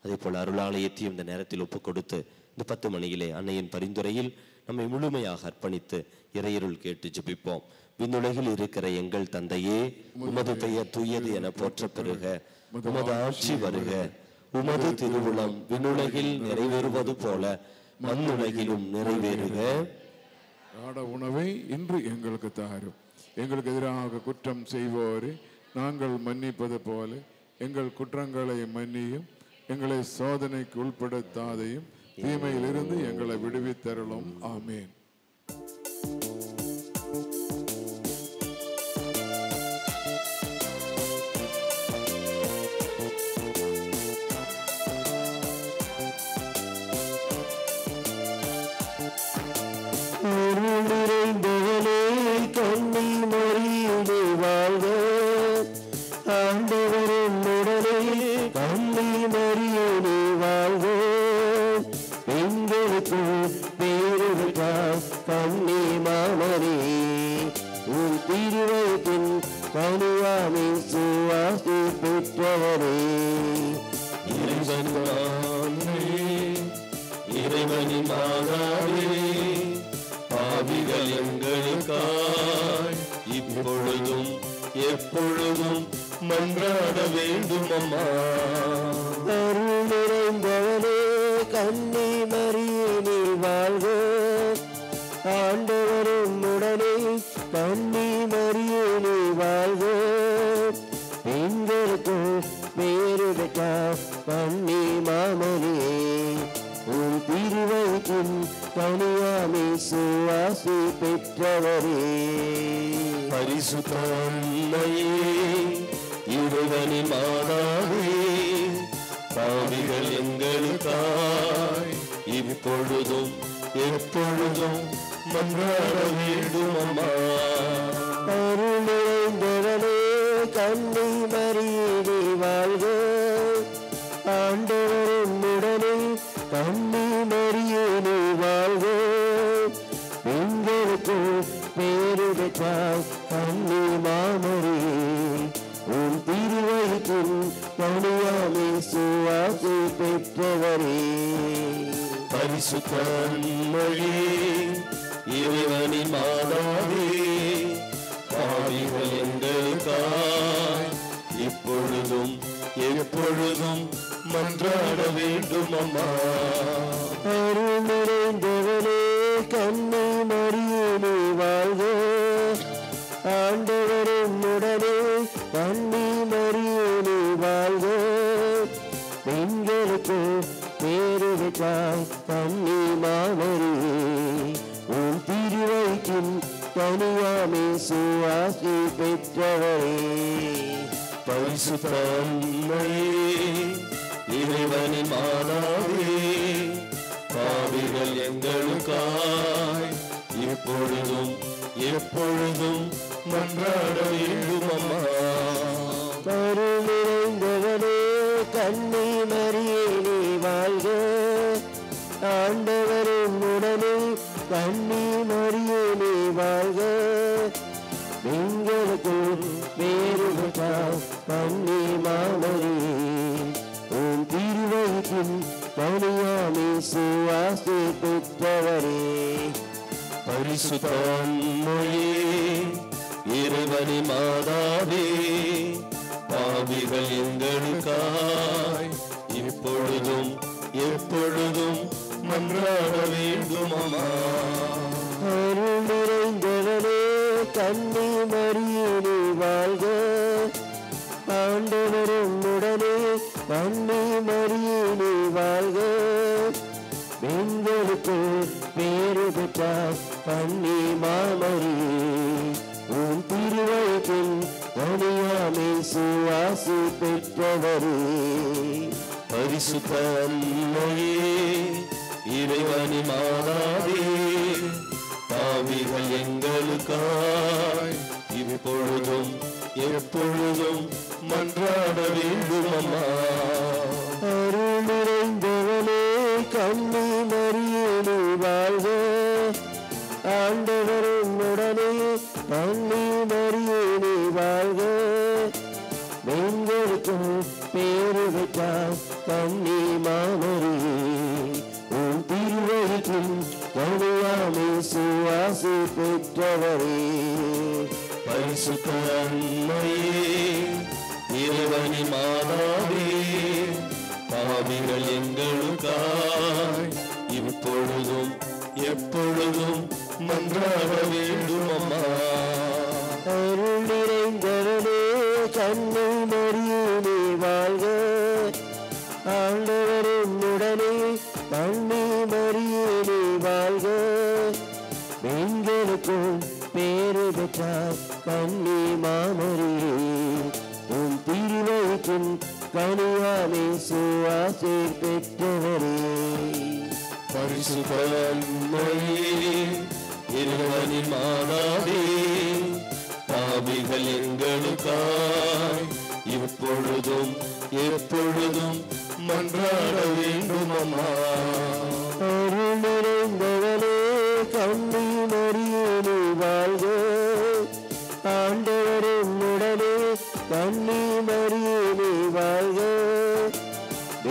அதே போல அருளாலயத்தையும் இந்த நேரத்தில் ஒப்பு கொடுத்து இந்த 10 மணியிலே அன்னையின் பரிந்துரையில் நம்மை முழுமையாக அர்ப்பணித்து இறையருள் கேட்டு ஜெபிப்போம். விண்ணுலகில் இருக்கிற எங்கள் தந்தையே, உமது பெயர் தூயது என போற்ற பெறுக, உமது ஆட்சி வருக, உமது திருவுளம் விண்ணுலகில் நிறைவேறுவது போல மண்ணுலகிலும் நிறைவேறுக. ஆட உணவை இன்று எங்களுக்கு தாரும். எங்களுக்கு எதிராக குற்றம் செய்வோரை நாங்கள் மன்னிப்பது போல எங்கள் குற்றங்களை மன்னியும். எங்களை சோதனைக்கு உட்படுத்தாதையும் தீமையிலிருந்து எங்களை விடுவித்தருளும். ஆமேன். இப்பொழுதும் எப்பொழுதும் மன்றாட வேண்டும் அம்மா. அருள் நிறைந்தவனே கன்னி மரியே நீ வாழ்க. ஆண்டவரும் உடனே கன்னி மரியே நீ வாழ்க. பெண்களுக்கு பேரு பெற்றார் கன்னி மாமரியே. உன் திருவயிற்றின் கனியாமே சுவாசி பெற்றவரே. பரிசுத்த அன்னையே, இறைவனின் மாதாவே, பாவிகள் எங்களுக்காய் இப்பொழுதும் எப்பொழுதும் மன்றாட வேண்டும் அம்மா. அருள் நிறைந்தவனே கன்னி மரியே நீ வாழ்க. ஆண்டவரும் உடனே கன்னி மரியே நீ வாழ்க. பெண்களுக்கு பேரு பெற்றார் கன்னி மாமரியே. உன் திருவயிற்றின் கனியாமே சுவாசி பெற்றவரே. பரிசுத்த அன்னையே, இறைவனின் மாதாவே, பாவிகள் எங்களுக்காய் இப்பொழுதும் எப்பொழுதும் மன்றாட வேண்டும் அம்மா. அருள் நிறைந்தவனே கன்னி மரியே நீ வாழ்க. ஆண்டவரும் உடனே கன்னி மரியே நீ வாழ்க. பெண்களுக்கு பேரு பெற்றாய் கன்னி மாமரியே. உன் திருவயிற்றின் கனியாமே சுவாசி பெற்றவரே. பரிசுத்த அன்னையே, இறைவனின் மாதாவே, பாவிகள் எங்களுக்காய் இப்பொழுதும் எப்பொழுதும் மன்றாட வேண்டும் அம்மா. அருள் நிறைந்தவனே கன்னி மரியே நீ வாழ்க. ஆண்டவரும் உடனே கன்னி மரியே நீ வாழ்க. பெண்களுக்கு பேரு பெற்றார் கன்னி மாமரியே. உன் திருவயிற்றின் கனியாமே சுவாசி பெற்றவரே. பரிசுத்த அன்னையே, இறைவனின் மாதாவே, பாவிகள் எங்களுக்காய் இப்பொழுதும் எப்பொழுதும் மன்றாட வேண்டும் அம்மா. அருள் நிறைந்தவனே கன்னி மரியே நீ வாழ்க. ஆண்டவரும் உடனே கன்னி மரியே நீ வாழ்க. பெண்களுக்கு பேரு பெற்றார் கன்னி மாமரியே. உன் திருவயிற்றின் கனியாமே சுவாசி பெற்றவரே. பரிசுத்த அன்னையே, இறைவனின் மாதாவே, பாவிகள் எங்களுக்காய் இப்பொழுதும் எப்பொழுதும் மன்றாட வேண்டும் அம்மா. அருள் நிறைந்தவனே கன்னி மரியே நீ வாழ்க. ஆண்டவரும் உடனே கன்னி மரியே நீ வாழ்க. பெண்களுக்கு பேரு பெற்றார் கன்னி மாமரியே. உன் திருவயிற்றின் கனியாமே சுவாசி பெற்றவரே. பரிசுத்த அன்னையே, இறைவனின் மாதாவே, பாவிகள் எங்களுக்காய் இப்பொழுதும் எப்பொழுதும் மன்றாட வேண்டும் அம்மா. அருள் நிறைந்தவனே கண்ணை மறியேனே வாழ்க. ஆண்டவரின் உடனே கண்ணை மறியேனே வாழ்க. எங்களுக்கும் பேரு பெற்றார் கண்ணி மாமரியே. உன் திருவயிற்றின் கனியாமே சுவாசை பெற்றவரே. பரிசுத்த அன்னையே, இறைவனின் மாதாவே, பாவிகள் எங்களுக்காய் இப்பொழுதும் எப்பொழுதும் மன்றாட வேண்டும் அம்மா. அருள் நிறைந்தவனே கண்ணி மறியேனே வாழ்க. ஆண்டவரின் உடனே கண்ணி மறியேனே வாழ்க.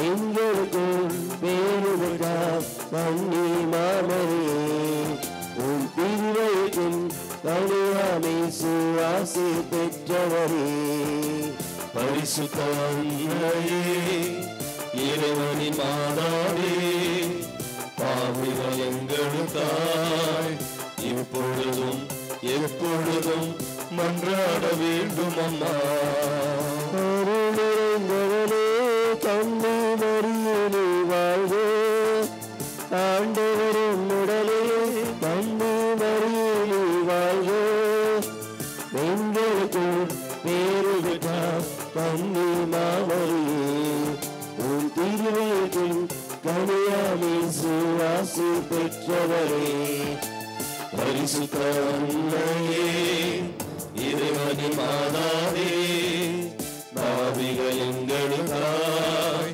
எங்களுக்கும் பேரு பெற்றார் கண்ணி மாமரியே. உன் திருவயிற்றின் கனியாமே சுவாசை பெற்றவரே. பரிசுத்த அன்னையே, இறைவனின் மாதாவே, பாவிகள் எங்களுக்காய் இப்பொழுதும் எப்பொழுதும் மன்றாட வேண்டும் அம்மா. அருள் நிறைந்தவனே கண்ணி மறியேனே வாழ்க. ஆண்டவரின் உடலே கண்ணி மறியேனே வாழ்க. எங்களுக்கும் பேரு பெற்றார் கண்ணி மாமரியே. உன் திருவயிற்றின் கனியாமே சுவாசை பெற்றவரே. பரிசுத்த அன்னையே, இறைவனின் மாதாவே, பாவிகள் எங்களுக்காய்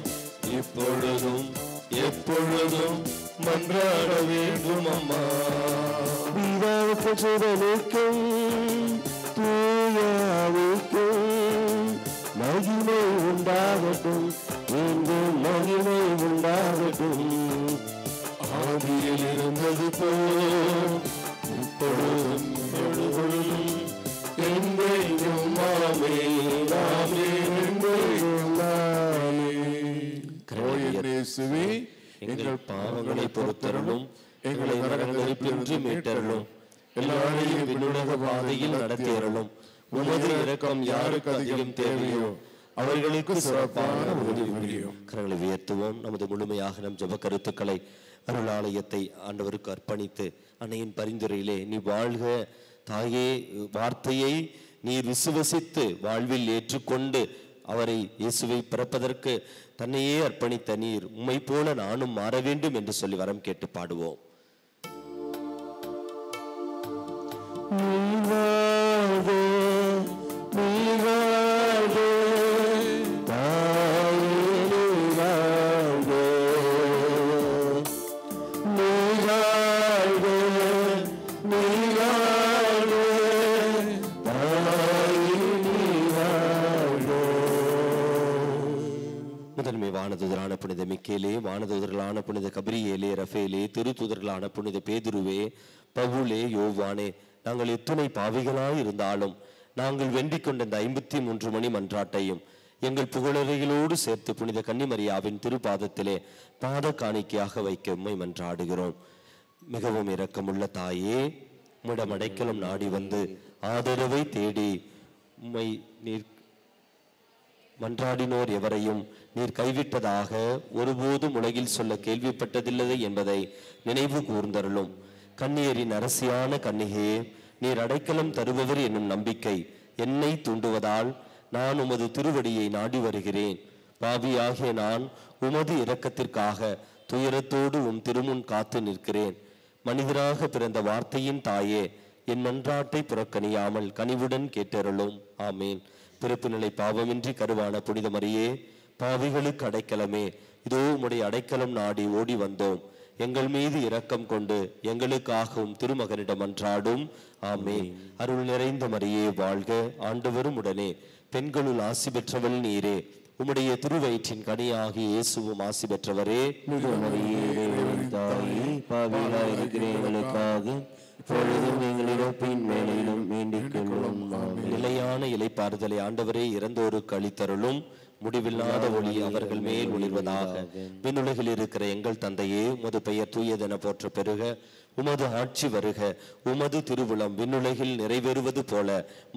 இப்பொழுதும் எப்பொழுதும் மன்றாட வேண்டும் அம்மா. பிதாவுக்கு சுடனுக்கும் தூய ஆவிக்கும் மகிமை உண்டாகட்டும். என்றும் மகிமை உண்டாகட்டும். ஆதியில் இருந்தது போல் இப்பொழுதும் எப்பொழுதும் என்றென்றும் ஆமென், ஆமென், என்றென்றும் இயேசுவே, எங்கள் பாவங்களை பொறுத்தருளும், எங்களை நரகங்களிலிருந்து மீட்டருளும், எல்லாரையும் விண்ணுலக பாதையில் நடத்தியருளும். உமது இரக்கம் யாருக்கு அதிகம் தேவையோ அவர்களுக்கு சிறப்பான உதவி புரியும். கரங்களை உயர்த்துவோம். நமது முழுமையாக நம் ஜெப கருத்துக்களை அருளாலயத்தை ஆண்டவருக்கு அர்ப்பணித்து, அன்னையின் பரிந்துரையிலே நீ வாழ்க தாயே, வார்த்தையை நீர் விசுவசித்து வாழ்வில் ஏற்றுக்கொண்டு அவரை இயேசுவை பிறப்பதற்கு தன்னையே அர்ப்பணித்த நீர், உம்மை போல நானும் மாற வேண்டும் என்று சொல்லி வரம் கேட்டு பாடுவோம். முதன்மை வானதூதரான புனித மிக்கேலே, வானதூதர்களான புனித கபிரியேலே, ரஃபேலே, திருத்தூதர்களான புனித பேதுருவே, பவுலே, யோவானே, நாங்கள் எத்துணை பாவிகளாய் இருந்தாலும் நாங்கள் வெண்டிக் கொண்ட இந்த 53 மணி மன்றாட்டையும் எங்கள் புகழறைகளோடு சேர்த்து புனித கன்னிமரியாவின் திருப்பாதத்திலே பாத காணிக்கையாக வைக்க உம்மை மன்றாடுகிறோம். மிகவும் இரக்கமுள்ள தாயே, உம்மிடம் அடைக்கலம் நாடி வந்து ஆதரவை தேடி உம்மை நீர் மன்றாடினோர் எவரையும் நீர் கைவிட்டதாக ஒருபோதும் உலகில் சொல்ல கேள்விப்பட்டதில்லை என்பதை நினைவு கூர்ந்தருளும். கன்னியரின் அரசியான கன்னிகையே, நீர் அடைக்கலம் தருபவர் என்னும் நம்பிக்கை என்னை தூண்டுவதால் நான் உமது திருவடியை நாடி வருகிறேன். பாவியாகிய நான் உமது இரக்கத்திற்காக துயரத்தோடு உம் திருமுன் காத்து நிற்கிறேன். மனிதராக பிறந்த வார்த்தையின் தாயே, என் மன்றாட்டை புறக்கணியாமல் கனிவுடன் கேட்டருளும். ஆமேன். பிறப்பு நிலை பாவமின்றி கருவான புனித மரியே, பாவிகளுக்கு அடைக்கலமே, இதோ உம்முடைய அடைக்கலம் நாடி ஓடி வந்தோம். எங்கள் மீது இரக்கம் கொண்டு எங்களுக்காகவும் திருமகனிடம் மன்றாடும். ஆமேன். அருள் நிறைந்த மரியே வாழ்க, ஆண்டவரும் உடனே, பெண்களுள் ஆசி பெற்றவள் நீரே, உம்முடைய திருவயிற்றின் கனியாகி இயேசுவும் ஆசி பெற்றவரே. நிலையான இலைப்பாறுதலை ஆண்டவரே இறந்தோருக்கு அளித்தருளும். முடிவில்லாத ஒளி அவர்கள் மேல் ஒளிர்வதாக. விண்ணுலகில் இருக்கிற எங்கள் தந்தையே, உமது பெயர் தூயதென போற்ற பெருக, உமது ஆட்சி வருக, உமது திருவுளம் விண்ணுலகில் நிறைவேறுவது போல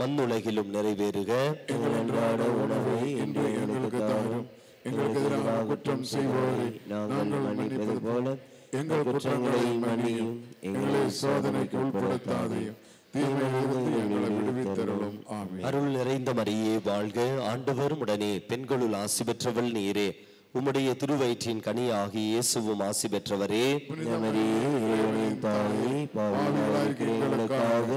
மண்ணுலகிலும் நிறைவேறுக. எங்கள் அன்றாட உணவை இன்று எங்களுக்கு தாரும். எங்களுக்கு எதிராக குற்றம் செய்வோரை நாங்கள் மன்னிப்பது போல எங்கள் குற்றங்களை மன்னியும். எங்களை சோதனைக்கு உட்படுத்தாதையும் தீமையிலிருந்து எங்களை விடுவித்தருளும். ஆமென். அருள் நிறைந்த மரியே வாழ்க, ஆண்டவர் உடனே பெண்களுள் ஆசி பெற்றவள் நீரே. உம்முடைய திருவயிற்றின் கனியாகி இயேசுவும் ஆசி பெற்றவரே. புனித மரியே, இறைவனின் தாயே, பாவிகளாகிய எங்களுக்காக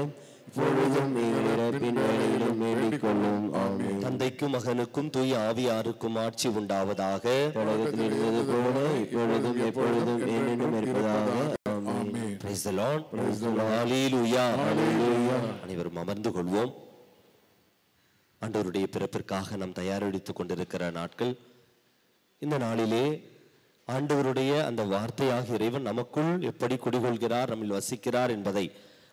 இப்பொழுதும் எங்கள் இறப்பின் வேளையிலும் வேண்டிக் கொள்ளும். ஆமென். தந்தைக்கும் மகனுக்கும் தூய ஆவியாருக்கும் ஆட்சி உண்டாவதாக. தொடக்கத்தில் இருந்தது போல இப்பொழுதும் எப்பொழுதும் என்னென்னும் இருப்பதாக. ஆமென். Praise the Lord. Hallelujah. அனைவரும் அமர்ந்து கொள்வோம். ஆண்டவருடைய பிறப்பிற்காக நாம் தயாரெடுத்துக் கொண்டிருக்கிற நாட்கள். இந்த நாளிலே ஆண்டவருடைய அந்த வார்த்தையாக இறைவன் நமக்குள் எப்படி குடிகொள்கிறார், நம்மில் வசிக்கிறார் என்பதை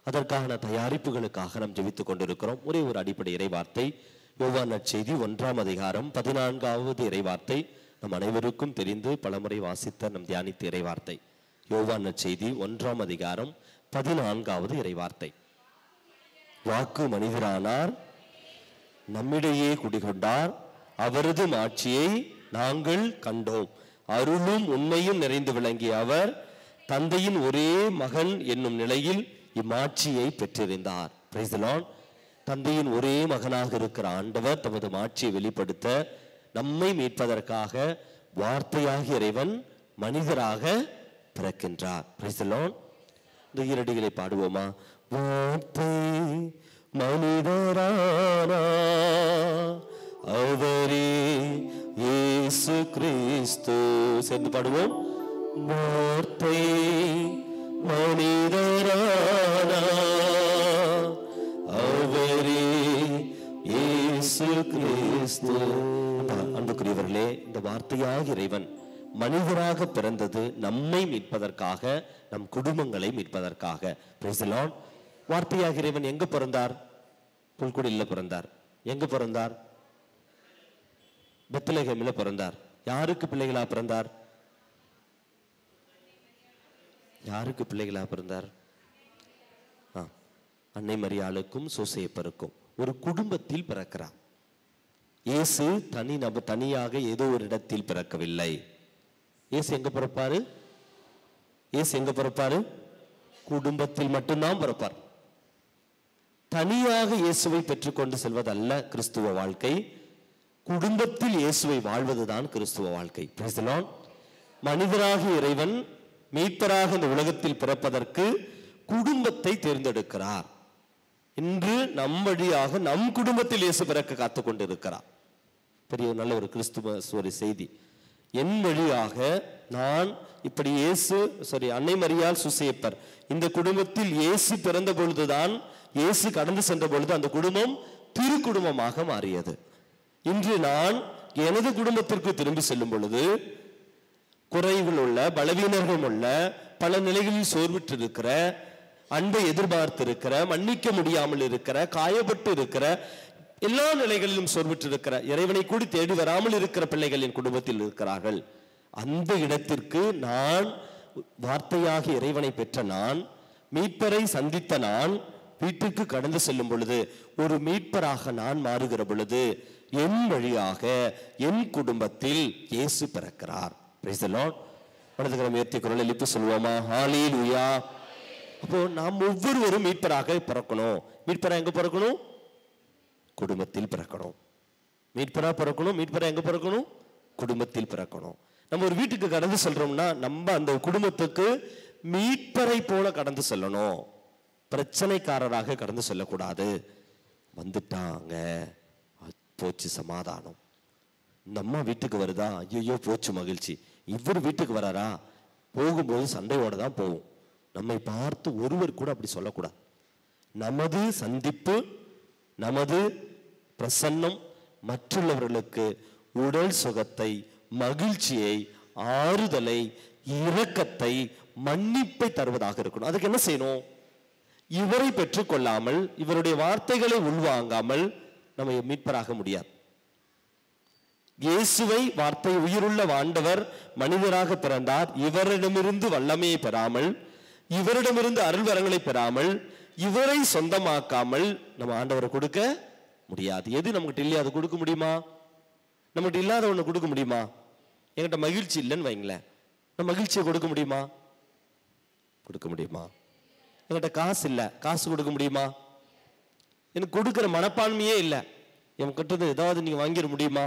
அதற்கான தயாரிப்புகளுக்காக நாம் ஜெபித்துக் கொண்டிருக்கிறோம். ஒரே ஒரு அடிப்படை இறைவார்த்தை, யோவான் நற்செய்தி 1ஆம் அதிகாரம் 14வது இறைவார்த்தை. நம் அனைவருக்கும் தெரிந்து பலமுறை வாசித்த நம் தியானித்த இறைவார்த்தை. யோவான் நற்செய்தி 1ஆம் அதிகாரம் 14வது இறைவார்த்தை. வாக்கு மனிதரானார், நம்மிடையே குடிகொண்டார், அவரது மாட்சியை நாங்கள் கண்டோம். அருளும் உண்மையும் நிறைந்து விளங்கிய அவர் தந்தையின் ஒரே மகன் என்னும் நிலையில் இம்மாட்சியை பெற்றிருந்தார். Praise the Lord. தந்தையின் ஒரே மகனாக இருக்கிற ஆண்டவர் தமது மாட்சியை வெளிப்படுத்த நம்மை மீட்பதற்காக வார்த்தையாகிய இறைவன் மனிதராக பிறக்கின்றார். Praise the Lord. இந்த ஈரடிகளை பாடுவோமா? வார்த்தை மனிதரானார், அவரே இயேசு கிறிஸ்து. சேர்ந்து பாடுவோம். வார்த்தை மனிதரானார், அவரே இயேசு கிறிஸ்து. அன்புக்குரியவர்களே, இந்த வார்த்தையாக இறைவன் மனிதராக பிறந்தது நம்மை மீட்பதற்காக, நம் குடும்பங்களை மீட்பதற்காக. Praise the Lord. வார்த்தையாக இறைவன் எங்க பிறந்தார்? புல்குடியில் பிறந்தார். எங்க பிறந்தார்? பெத்லகேமில் பிறந்தார். யாருக்கு பிள்ளைகளா பிறந்தார்? யாருக்கு பிள்ளைகளா பிறந்தார்? அன்னை மரியாளுக்கும் சோசேப்பருக்கும் ஒரு குடும்பத்தில் பிறக்கிறார். இயேசு தனியாக ஏதோ ஒரு இடத்தில் பிறக்கவில்லை. இயேசு எங்க பிறப்பாரு? இயேசு எங்க பிறப்பாரு? குடும்பத்தில் மட்டும்தான் பிறப்பார். தனியாக இயேசுவை பெற்றுக்கொண்டு செல்வதல்ல கிறிஸ்துவ வாழ்க்கை. குடும்பத்தில் இயேசுவை வாழ்வதுதான் கிறிஸ்துவ வாழ்க்கை. Praise the Lord. மனிதராக இறைவன் மீட்பராக இந்த உலகத்தில் பிறப்பதற்கு குடும்பத்தை தேர்ந்தெடுக்கிறார். இன்று நம் வழியாக நம் குடும்பத்தில் இயேசு பிறக்க காத்து கொண்டிருக்கிறார். பெரிய நல்ல ஒரு கிறிஸ்துவ செய்தி. என் வழியாக நான் இப்படி அன்னை மரியாள் சுசேப்பர் இந்த குடும்பத்தில் இயேசு பிறந்த பொழுதுதான், இயேசு கடந்து சென்ற பொழுது அந்த குடும்பம் திரு குடும்பமாக மாறியது. இன்று நான் எனது குடும்பத்திற்கு திரும்பி செல்லும் பொழுது குறைகள் உள்ள, பலவீனர்கள் உள்ள, பல நிலைகளில் சோர்விட்டு இருக்கிற, அன்பை எதிர்பார்த்து இருக்கிற, மன்னிக்க முடியாமல் இருக்கிற, காயப்பட்டு இருக்கிற, எல்லா நிலைகளிலும் சோர்விட்டு இருக்கிற, இறைவனை கூடி தேடி வராமல் இருக்கிற பிள்ளைகளின் குடும்பத்தில் இருக்கிறார்கள். அந்த இடத்திற்கு நான் வார்த்தையாக இறைவனை பெற்ற நான், மீட்பரை சந்தித்த நான் வீட்டுக்கு கடந்து செல்லும் பொழுது, ஒரு மீட்பராக நான் மாறுகிற பொழுது என் வழியாக என் குடும்பத்தில் இயேசு பிறக்கிறார். Praise the Lord. வலதுகரம் உயர்த்தி குரல் எழுப்பி சொல்லுவோமா? ஹல்லேலூயா. அப்போ நாம் ஒவ்வொருவரும் மீட்பராக பிறக்கணும். மீட்பரா எங்க பிறக்கணும்? குடும்பத்தில் பிறக்கணும். மீட்பரா பிறக்கணும். மீட்பரா எங்க பிறக்கணும்? குடும்பத்தில் பிறக்கணும். நம்ம ஒரு வீட்டுக்கு கடந்து செல்றோம்னா நம்ம அந்த குடும்பத்துக்கு மீட்பரை போல கடந்து செல்லணும். பிரச்சனைக்காரராக கடந்து செல்லக்கூடாது. வந்துட்டாங்க, போச்சு சமாதானம். இந்த அம்மா வீட்டுக்கு வருதா, ஐயோ போச்சு மகிழ்ச்சி. இவர் வீட்டுக்கு வராரா, போகும்போது சண்டையோட தான் போகும். நம்மை பார்த்து ஒருவர் கூட அப்படி சொல்லக்கூடாது. நமது சந்திப்பு, நமது பிரசன்னம் மற்றுள்ளவர்களுக்கு உடல் சுகத்தை, மகிழ்ச்சியை, ஆறுதலை, இரக்கத்தை, மன்னிப்பை தருவதாக இருக்கணும். அதுக்கு என்ன செய்யணும்? இவரை பெற்றுக்கொள்ளாமல், இவருடைய வார்த்தைகளை உள்வாங்காமல் நம்ம மீட்பராக முடியாது. இயேசுவை வார்த்தை உயிருள்ள ஆண்டவர் மனிதராக பிறந்தார். இவரிடமிருந்து வல்லமையை பெறாமல், இவரிடமிருந்து அருள்வரங்களை பெறாமல், இவரை சொந்தமாக்காமல் நம்ம ஆண்டவரை கொடுக்க முடியாது. எது நம்மகிட்ட இல்லையா அது கொடுக்க முடியுமா? நம்மகிட்ட இல்லாத ஒண்ணு கொடுக்க முடியுமா? என்கிட்ட மகிழ்ச்சி இல்லைன்னு வைங்களேன், நம்ம மகிழ்ச்சியை கொடுக்க முடியுமா? கொடுக்க முடியுமா? என்கிட்ட காசு இல்லை, காசு கொடுக்க முடியுமா? எனக்கு கொடுக்கிற மனப்பான்மையே இல்லை, என் கிட்ட ஏதாவது நீங்க வாங்கிட முடியுமா?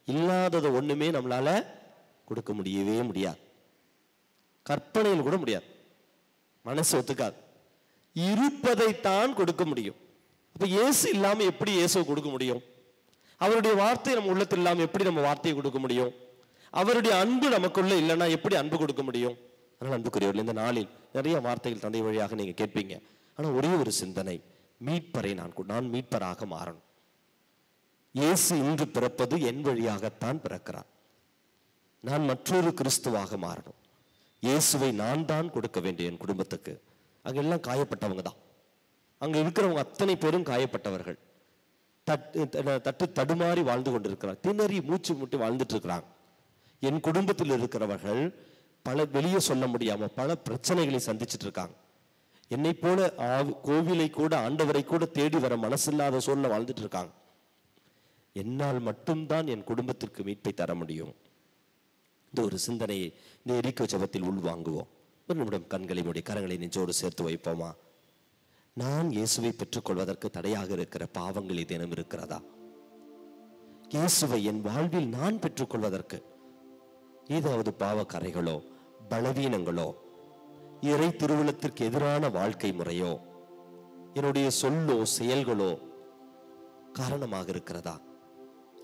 இல்லாததை ஒண்ணுமே நம்மளால கொடுக்க முடியவே முடியாது. கற்பனையில் கூட முடியாது, மனசு ஒத்துக்காது. இருப்பதைத்தான் கொடுக்க முடியும். அப்ப இயேசு இல்லாம எப்படி இயேசுவை கொடுக்க முடியும்? அவருடைய வார்த்தை நம்ம உள்ளத்தில் இல்லாம எப்படி நம்ம வார்த்தையை கொடுக்க முடியும்? அவருடைய அன்பு நமக்குள்ள இல்லைன்னா எப்படி அன்பு கொடுக்க முடியும்? அதனால் அன்புக்குரியவர்கள், இந்த நாளில் நிறைய வார்த்தைகள் தந்தை வழியாக நீங்க கேட்பீங்க. ஆனா ஒரே ஒரு சிந்தனை, மீட்பரை நான் மீட்பராக மாறணும். இயேசு இங்கு பிறப்பது என் வழியாகத்தான் பிறக்கிறார். நான் மற்றொரு கிறிஸ்துவாக மாறணும். இயேசுவை நான் தான் கொடுக்க வேண்டிய என் குடும்பத்துக்கு. அங்கெல்லாம் காயப்பட்டவங்க தான், அங்க இருக்கிறவங்க அத்தனை பேரும் காயப்பட்டவர்கள். தட்டு தடுமாறி வாழ்ந்து கொண்டிருக்கிறார், திணறி மூச்சு முட்டி வாழ்ந்துட்டு இருக்கிறாங்க. என் குடும்பத்தில் இருக்கிறவர்கள் பல வெளியே சொல்ல முடியாம பல பிரச்சனைகளை சந்திச்சுட்டு இருக்காங்க. என்னை போல கோவிலை கூட ஆண்டவரை கூட தேடி வர மனசில்லாத சூழ்நிலை வாழ்ந்துட்டு இருக்காங்க. என்னால் மட்டும்தான் என் குடும்பத்திற்கு மீட்பை தர முடியும். இந்த ஒரு சிந்தனையை இந்த எரிக்கோ ஜெபத்தில் உள்வாங்குவோம். ஒரு நிமிடம் கண்களை மூடி கரங்களை நெஞ்சோடு சேர்த்து வைப்போமா? நான் இயேசுவை பெற்றுக்கொள்வதற்கு தடையாக இருக்கிற பாவங்கள் ஏதேனும் இருக்கிறதா? இயேசுவை என் வாழ்வில் நான் பெற்றுக்கொள்வதற்கு ஏதாவது பாவக்கரைகளோ பலவீனங்களோ இறை திருவுளத்திற்கு எதிரான வாழ்க்கை முறையோ என்னுடைய சொல்லோ செயல்களோ காரணமாக இருக்கிறதா?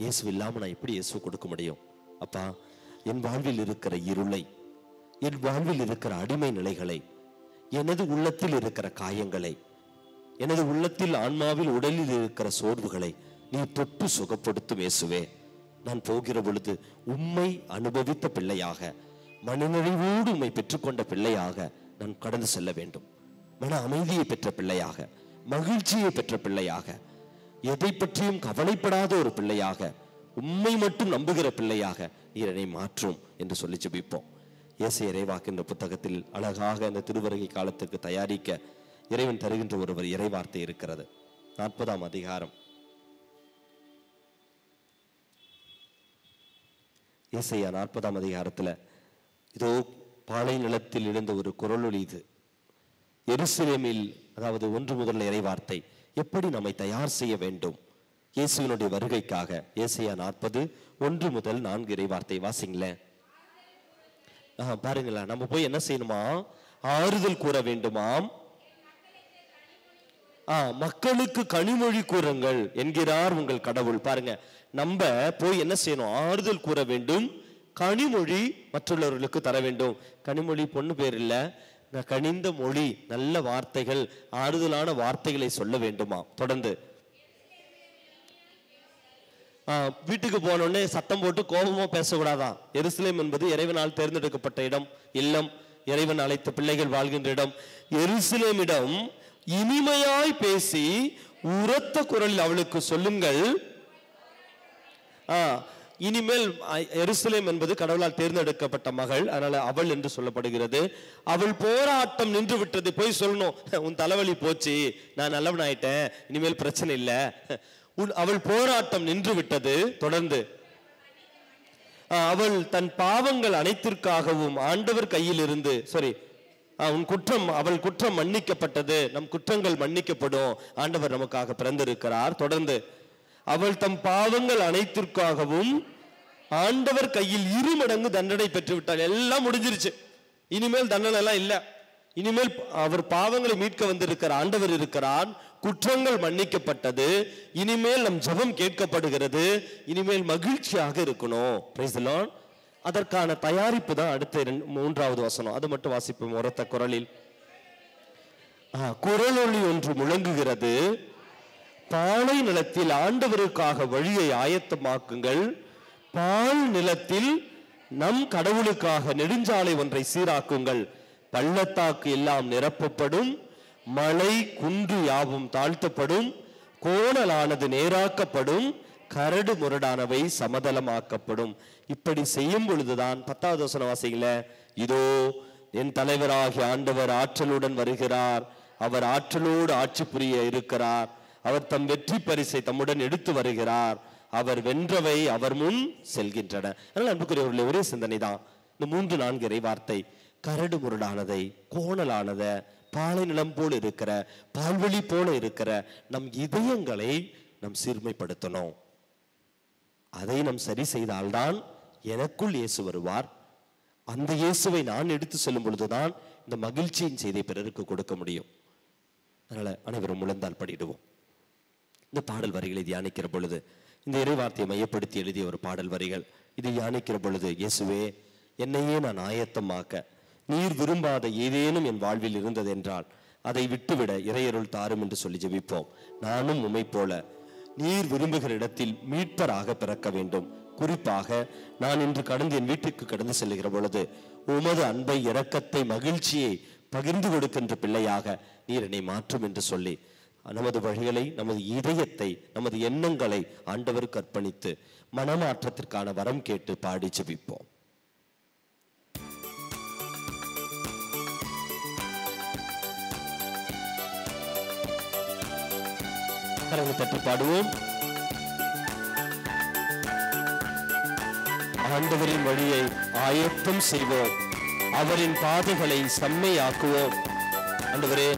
இயேசு இல்லாம நான் எப்படி இயேசு கொடுக்க முடியும்? அப்பா, என் வாழ்வில் இருக்கிற இருளை, என் வாழ்வில் இருக்கிற அடிமை நிலைகளை, எனது உள்ளத்தில் இருக்கிற காயங்களை, எனது உள்ளத்தில் ஆன்மாவில் உடலில் இருக்கிற சோர்வுகளை நீ தொட்டு சுகப்படுத்தும் இயேசுவே. நான் போகிற பொழுது உம்மை அனுபவித்த பிள்ளையாக, மனநிறைவோடு உம்மை பெற்றுக்கொண்ட பிள்ளையாக நான் கடந்து செல்ல வேண்டும். மன அமைதியை பெற்ற பிள்ளையாக, மகிழ்ச்சியை பெற்ற பிள்ளையாக, எதை பற்றியும் கவலைப்படாத ஒரு பிள்ளையாக, உம்மை மட்டும் நம்புகிற பிள்ளையாக நீர் என்னை மாற்றும் என்று சொல்லி ஜெபிப்போம். இயேசு இறைவாக்கின்ற புத்தகத்தில் அழகாக இந்த திருவருகை காலத்துக்கு தயாரிக்க இறைவன் தருகின்ற ஒருவர் இறைவார்த்தை இருக்கிறது. 40ஆம் அதிகாரம் ஏசாயா 40ஆம் அதிகாரத்துல இதோ பாலை நிலத்தில் எழுந்த ஒரு குரலொலி. இது எருசலேமில், அதாவது 1 முதல் இறைவார்த்தை எப்படி நம்மை தயார் செய்ய வேண்டும் இயேசுவினுடைய வருகைக்காக. ஏசாயா 40 1 முதல் 4 இறைவார்த்தை வாசிங்களேன். பாருங்களேன், நம்ம போய் என்ன செய்யணுமா? ஆறுதல் கூற வேண்டுமாம். மக்களுக்கு கனிமொழி கூறுங்கள் என்கிறார் உங்கள் கடவுள். பாருங்க, நம்ம போய் என்ன செய்யணும்? ஆறுதல் கூற வேண்டும், கனிமொழி மற்றவர்களுக்கு தர வேண்டும். கனிமொழி பொண்ணு பேர் இல்ல, கனிந்த மொழி, நல்ல வார்த்தைகள், ஆறுதலான வார்த்தைகளை சொல்ல வேண்டுமா. தொடர்ந்து வீட்டுக்கு போனோடனே சத்தம் போட்டு கோபமா பேசக்கூடாதான். எருசலேம் என்பது இறைவனால் தேர்ந்தெடுக்கப்பட்ட இடம், இல்லம், இறைவன் அழைத்த பிள்ளைகள் வாழ்கின்ற இடம். எருசலேமிடம் இனிமையாய் பேசி உரத்த குரலில் அவளுக்கு சொல்லுங்கள். இனிமேல் எருசலேம் என்பது கடவுளால் தேர்ந்தெடுக்கப்பட்ட மகள், அதனால அவள் என்று சொல்லப்படுகிறது. அவள் போராட்டம் நின்று விட்டது. போய் சொல்லணும், உன் தலைவலி போச்சு, நான் நல்லவன் ஆயிட்டேன், இனிமேல் பிரச்சனை இல்லை. அவள் போராட்டம் நின்று விட்டது. தொடர்ந்து அவள் தன் பாவங்கள் அனைத்திற்காகவும் ஆண்டவர் கையில் இருந்து அவள் குற்றம் மன்னிக்கப்பட்டது. நம் குற்றங்கள் மன்னிக்கப்படும், ஆண்டவர் நமக்காக பிறந்திருக்கிறார். தொடர்ந்து அவள் தம் பாவங்கள் அனைத்திற்காகவும் ஆண்டவர் கையில் 2 மடங்கு தண்டனை பெற்று விட்டாள். எல்லாம் முடிஞ்சிருச்சு, இனிமேல் தண்டனை எல்லாம் இல்ல. இனிமேல் அவர் பாவங்களை மீட்க வந்திருக்கிற ஆண்டவர் இருக்கிறார். குற்றங்கள் மன்னிக்கப்பட்டது. இனிமேல் நம் ஜெபம் கேட்கப்படுகிறது. இனிமேல் மகிழ்ச்சியாக இருக்கணும். Praise the Lord. அதற்கான தயாரிப்பு தான் அடுத்த 3வது வசனம். அது மட்டும் வாசிப்போம் உரத்த குரலில். குரலொலி ஒன்று முழங்குகிறது, பாலை நிலத்தில் ஆண்டவருக்காக வழியை ஆயத்தமாக்குங்கள், பால் நிலத்தில் நம் கடவுளுக்காக நெடுஞ்சாலை ஒன்றை சீராக்குங்கள். பள்ளத்தாக்கு எல்லாம் நிரப்பப்படும், மலை குன்று யாவும் தாழ்த்தப்படும், கோணலானது நேராக்கப்படும், கரடு முரடானவை சமதளமாக்கப்படும். இப்படி செய்யும் பொழுதுதான் 10வது வசனம் வாசிக்கல, இதோ என் தலைவராகிய ஆண்டவர் ஆற்றலுடன் வருகிறார், அவர் ஆற்றலோடு ஆட்சி புரிய இருக்கிறார், அவர் தம் வெற்றி பரிசை தம்முடன் எடுத்து வருகிறார், அவர் வென்றவை அவர் முன் செல்கின்றன. அதனால் அன்புக்குரியவர்களே, ஒரே சிந்தனை தான் இந்த 3-4 இறை வார்த்தை. கரடு முரடானதை, கோணலானத, பாலை நிலம் போல இருக்கிற, பால்வெளி போல இருக்கிற நம் இதயங்களை நாம் சீர்மைப்படுத்தணும். அதை நாம் சரி செய்தால்தான் எனக்குள் இயேசு வருவார். அந்த இயேசுவை நான் எடுத்து செல்லும் பொழுதுதான் இந்த மகிழ்ச்சியின் செய்தியை பிறருக்கு கொடுக்க முடியும். அதனால அனைவரும் முழந்தால் படிடுவோம். இந்த பாடல் வரிகளை தியானிக்கிற பொழுது, இந்த இறைவார்த்தையை மையப்படுத்தி எழுதிய ஒரு பாடல் வரிகள். இதை தியானிக்கிற பொழுது, இயேசுவே என்னையே நான் ஆயத்தமாக்க நீர் விரும்பாத ஏதேனும் என் வாழ்வில் இருந்ததென்றால் அதை விட்டுவிட இறையருள் தாரும் என்று சொல்லி ஜெபிப்போம். நானும் உம்மை போல நீர் விரும்புகிற இடத்தில் மீட்பராக பிறக்க வேண்டும். குறிப்பாக நான் இன்று கடந்து என் வீட்டுக்கு கடந்து செல்லுகிற பொழுது உமது அன்பை, இரக்கத்தை, மகிழ்ச்சியை பகிர்ந்து கொடுக்கின்ற பிள்ளையாக நீர் என்னை மாற்றும் என்று சொல்லி நமது வழிகளை, நமது இதயத்தை, நமது எண்ணங்களை ஆண்டவருக்கு அர்ப்பணித்து மனமாற்றத்திற்கான வரம் கேட்டு பாடி ஜெபிப்போம். தட்டி பாடுவோம். ஆண்டவரின் வழியை ஆயத்தம் செய்வோம், அவரின் பாதைகளை செம்மையாக்குவோம். ஆண்டவரே,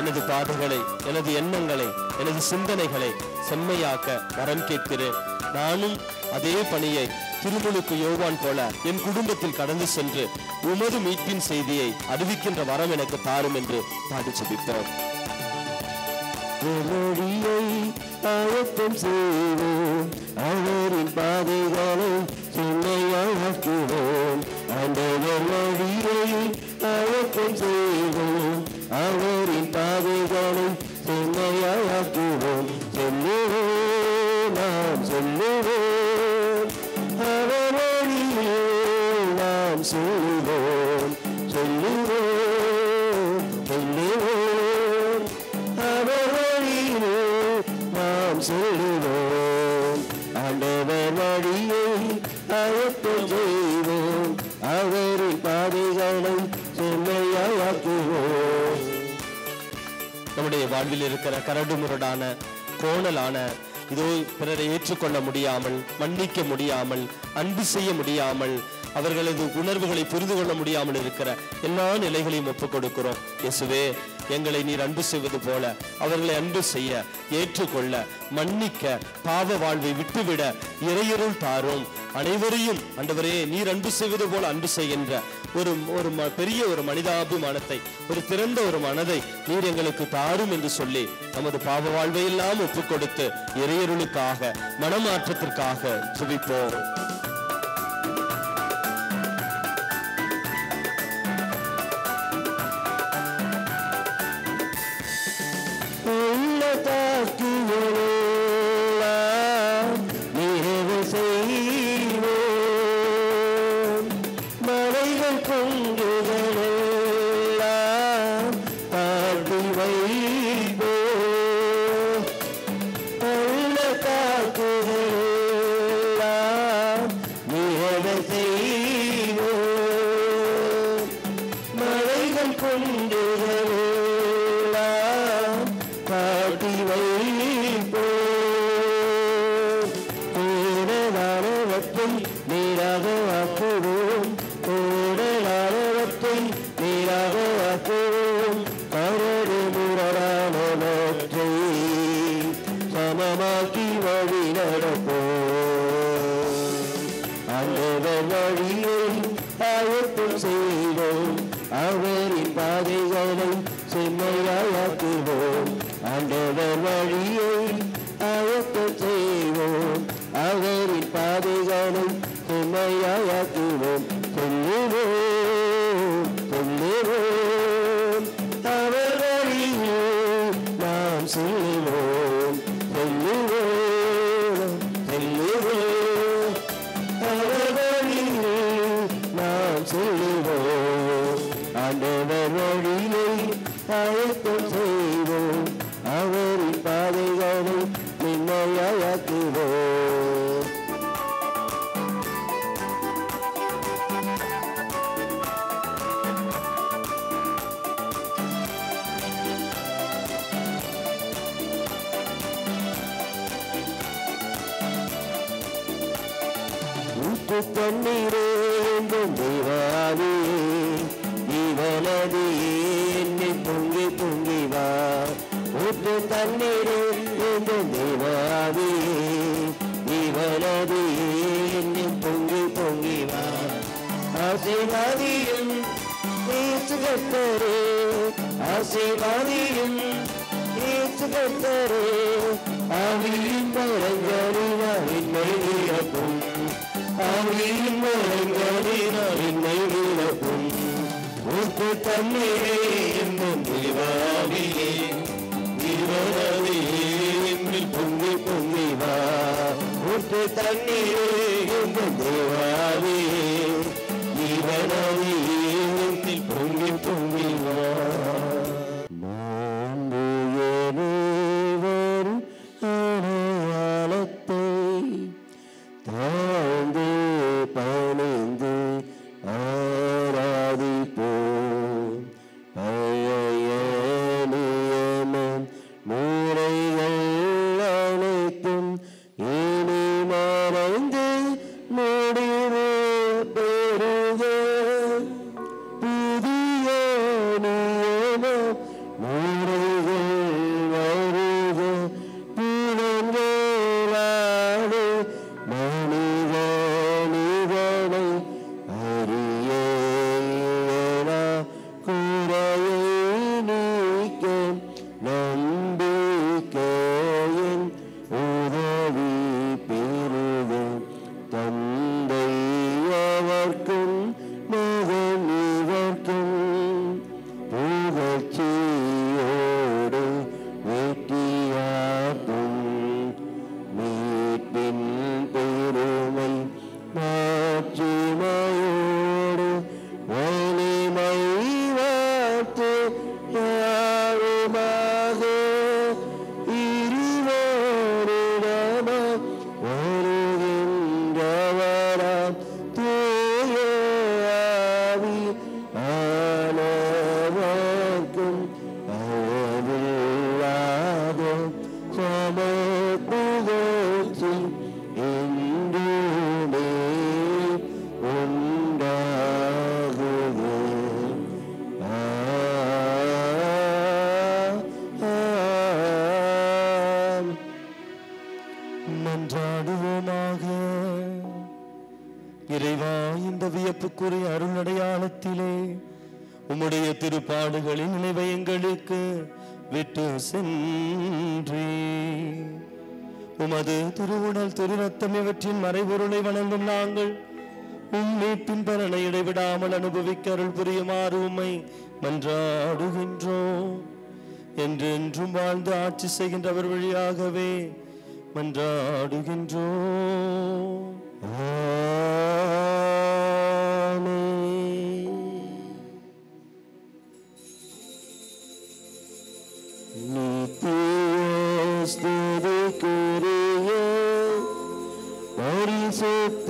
எனது பாதைகளை, எனது எண்ணங்களை, எனது சிந்தனைகளை செம்மையாக்க வரம் கேட்கிறேன். நானும் அதே பணியை திருமுழுக்கு யோவான் போல என் குடும்பத்தில் கடந்து சென்று உமது மீட்பின் செய்தியை அறிவிக்கின்ற வரம் எனக்கு தாரும் என்று பாடி ஜெபிப்போம். வழியை ஆயத்தம் செய்வோம், அவரின் பாதைகளை செம்மையாக்குவோம். ஆண்டவர் வழியை ஆயத்தம் செய்வோம், அவரின் பாதைகளை செம்மையாக்குவோம். சொல்லுவோம், நாம் சொல்லுவோம், அவர் வழியை நாம் சொல்லுவோம். சொல்லுவோம், சொல்லுவோம், அவர் வழியை நாம் சொல்லுவோம். ஆண்டவர் வழியை ஆயத்தம் செய்வோம், அவரின் பாதைகளை செம்மையாக்குவோம். நம்முடைய வாழ்வில் இருக்கிற கரடு முரடான, கோணலான, இதோ பிறரை ஏற்றுக்கொள்ள முடியாமல், மன்னிக்க முடியாமல், அன்பு செய்ய முடியாமல், அவர்களது உணர்வுகளை புரிந்து கொள்ள முடியாமல் இருக்கிற எல்லா நிலைகளையும் ஒப்புக் கொடுக்கிறோம். இயேசுவே, எங்களை நீர் அன்பு செய்வது போல அவர்களை அன்பு செய்ய, ஏற்றுக்கொள்ள, மன்னிக்க, பாவ வாழ்வை விட்டுவிட இறையருள் தாரும். அனைவரையும் ஆண்டவரே நீர் அன்பு செய்வது போல அன்பு செய்கின்ற ஒரு பெரிய ஒரு மனிதாபிமானத்தை, ஒரு திறந்த ஒரு மனதை நீர் எங்களுக்கு தாரும் என்று சொல்லி நமது பாவ வாழ்வை எல்லாம் ஒப்புக் கொடுத்து இறையருளுக்காக, மனமாற்றத்திற்காக ஜெபிப்போம். நிறைவு செய்வோம், மலைகள் கொங்குகளெல்லாம் தாழ்த்தி வைப்போம். நல்ல காக்குகளெல்லாம் நிறைவு செய்வோம், மலைகள் கொங்குகளெல்லாம் தாழ்த்தி வைப்போம். நீராக ஆக்குவோம், ஓடலானவற்றை நீராக ஆக்குவோம். கரடு முரடானவற்றை சமமாக்கி வழி நடப்போம். ஆண்டவர் வழியை ஆயத்தம் செய்வோம், அவரின் பாதைகளை செம்மையாக்குவோம். ஆண்டவர் வழியை ஆயத்தம் செய்வோம், அவரின் பாதைகளை செம்மையாக்குவோம். சொல்லுவோம், சொல்லுவோம், அவர் வழியை நாம் சொல்லுவோம். சொல்லுவோம், சொல்லுவோம், அவர் வழியை நாம் சொல்லுவோம். ஆண்டவர் வழியை ஆயத்தம் செய்வோம், அவரின் பாதைகளை செம்மையாக்குவோம். ஊற்று தண்ணீரே எங்கும் தேவாவியே இவனது என்னில் பொங்கி பொங்கி வா ஊற்று தண்ணீரே எங்கும் தேவாவியே இவனது என்னில் பொங்கி பொங்கி வா ஆசீர்வாதியும் இயேசு கர்த்தரே ஆசீர்வாதியும் இயேசு கர்த்தரே ஆவியின் வரங்களினால் என்னை நிரப்பும் ஆவியின் வரங்களினால் என்னை நிரப்பும் ஊற்று தண்ணீரே என்னும் தேவாவியே இவனது என்னில் பொங்கி பொங்கி வா ஊற்று தண்ணீரே என்னும் தேவாவியே இவனது என்னில் பொங்கி பொங்கி வா இறைவா, இந்த வியப்புக்குரிய அருளடையாளத்திலே உம்முடைய திருப்பாடுகளின் நினைவை எங்களுக்கு விட்டு சென்றே உமது திருவுடல் திருரத்தம் இவற்றின் மறைபொருளை வணங்கும் நாங்கள் மீட்பின் பலனை இடைவிடாமல் அனுபவிக்க அருள் புரியுமாறு உம்மை மன்றாடுகின்றோம். என்றென்றும் வாழ்ந்து ஆட்சி செய்கின்றவர் வழியாகவே மன்றாடுகின்றோம். நித்திய ஸ்துதிக்குரிய பரிசுத்த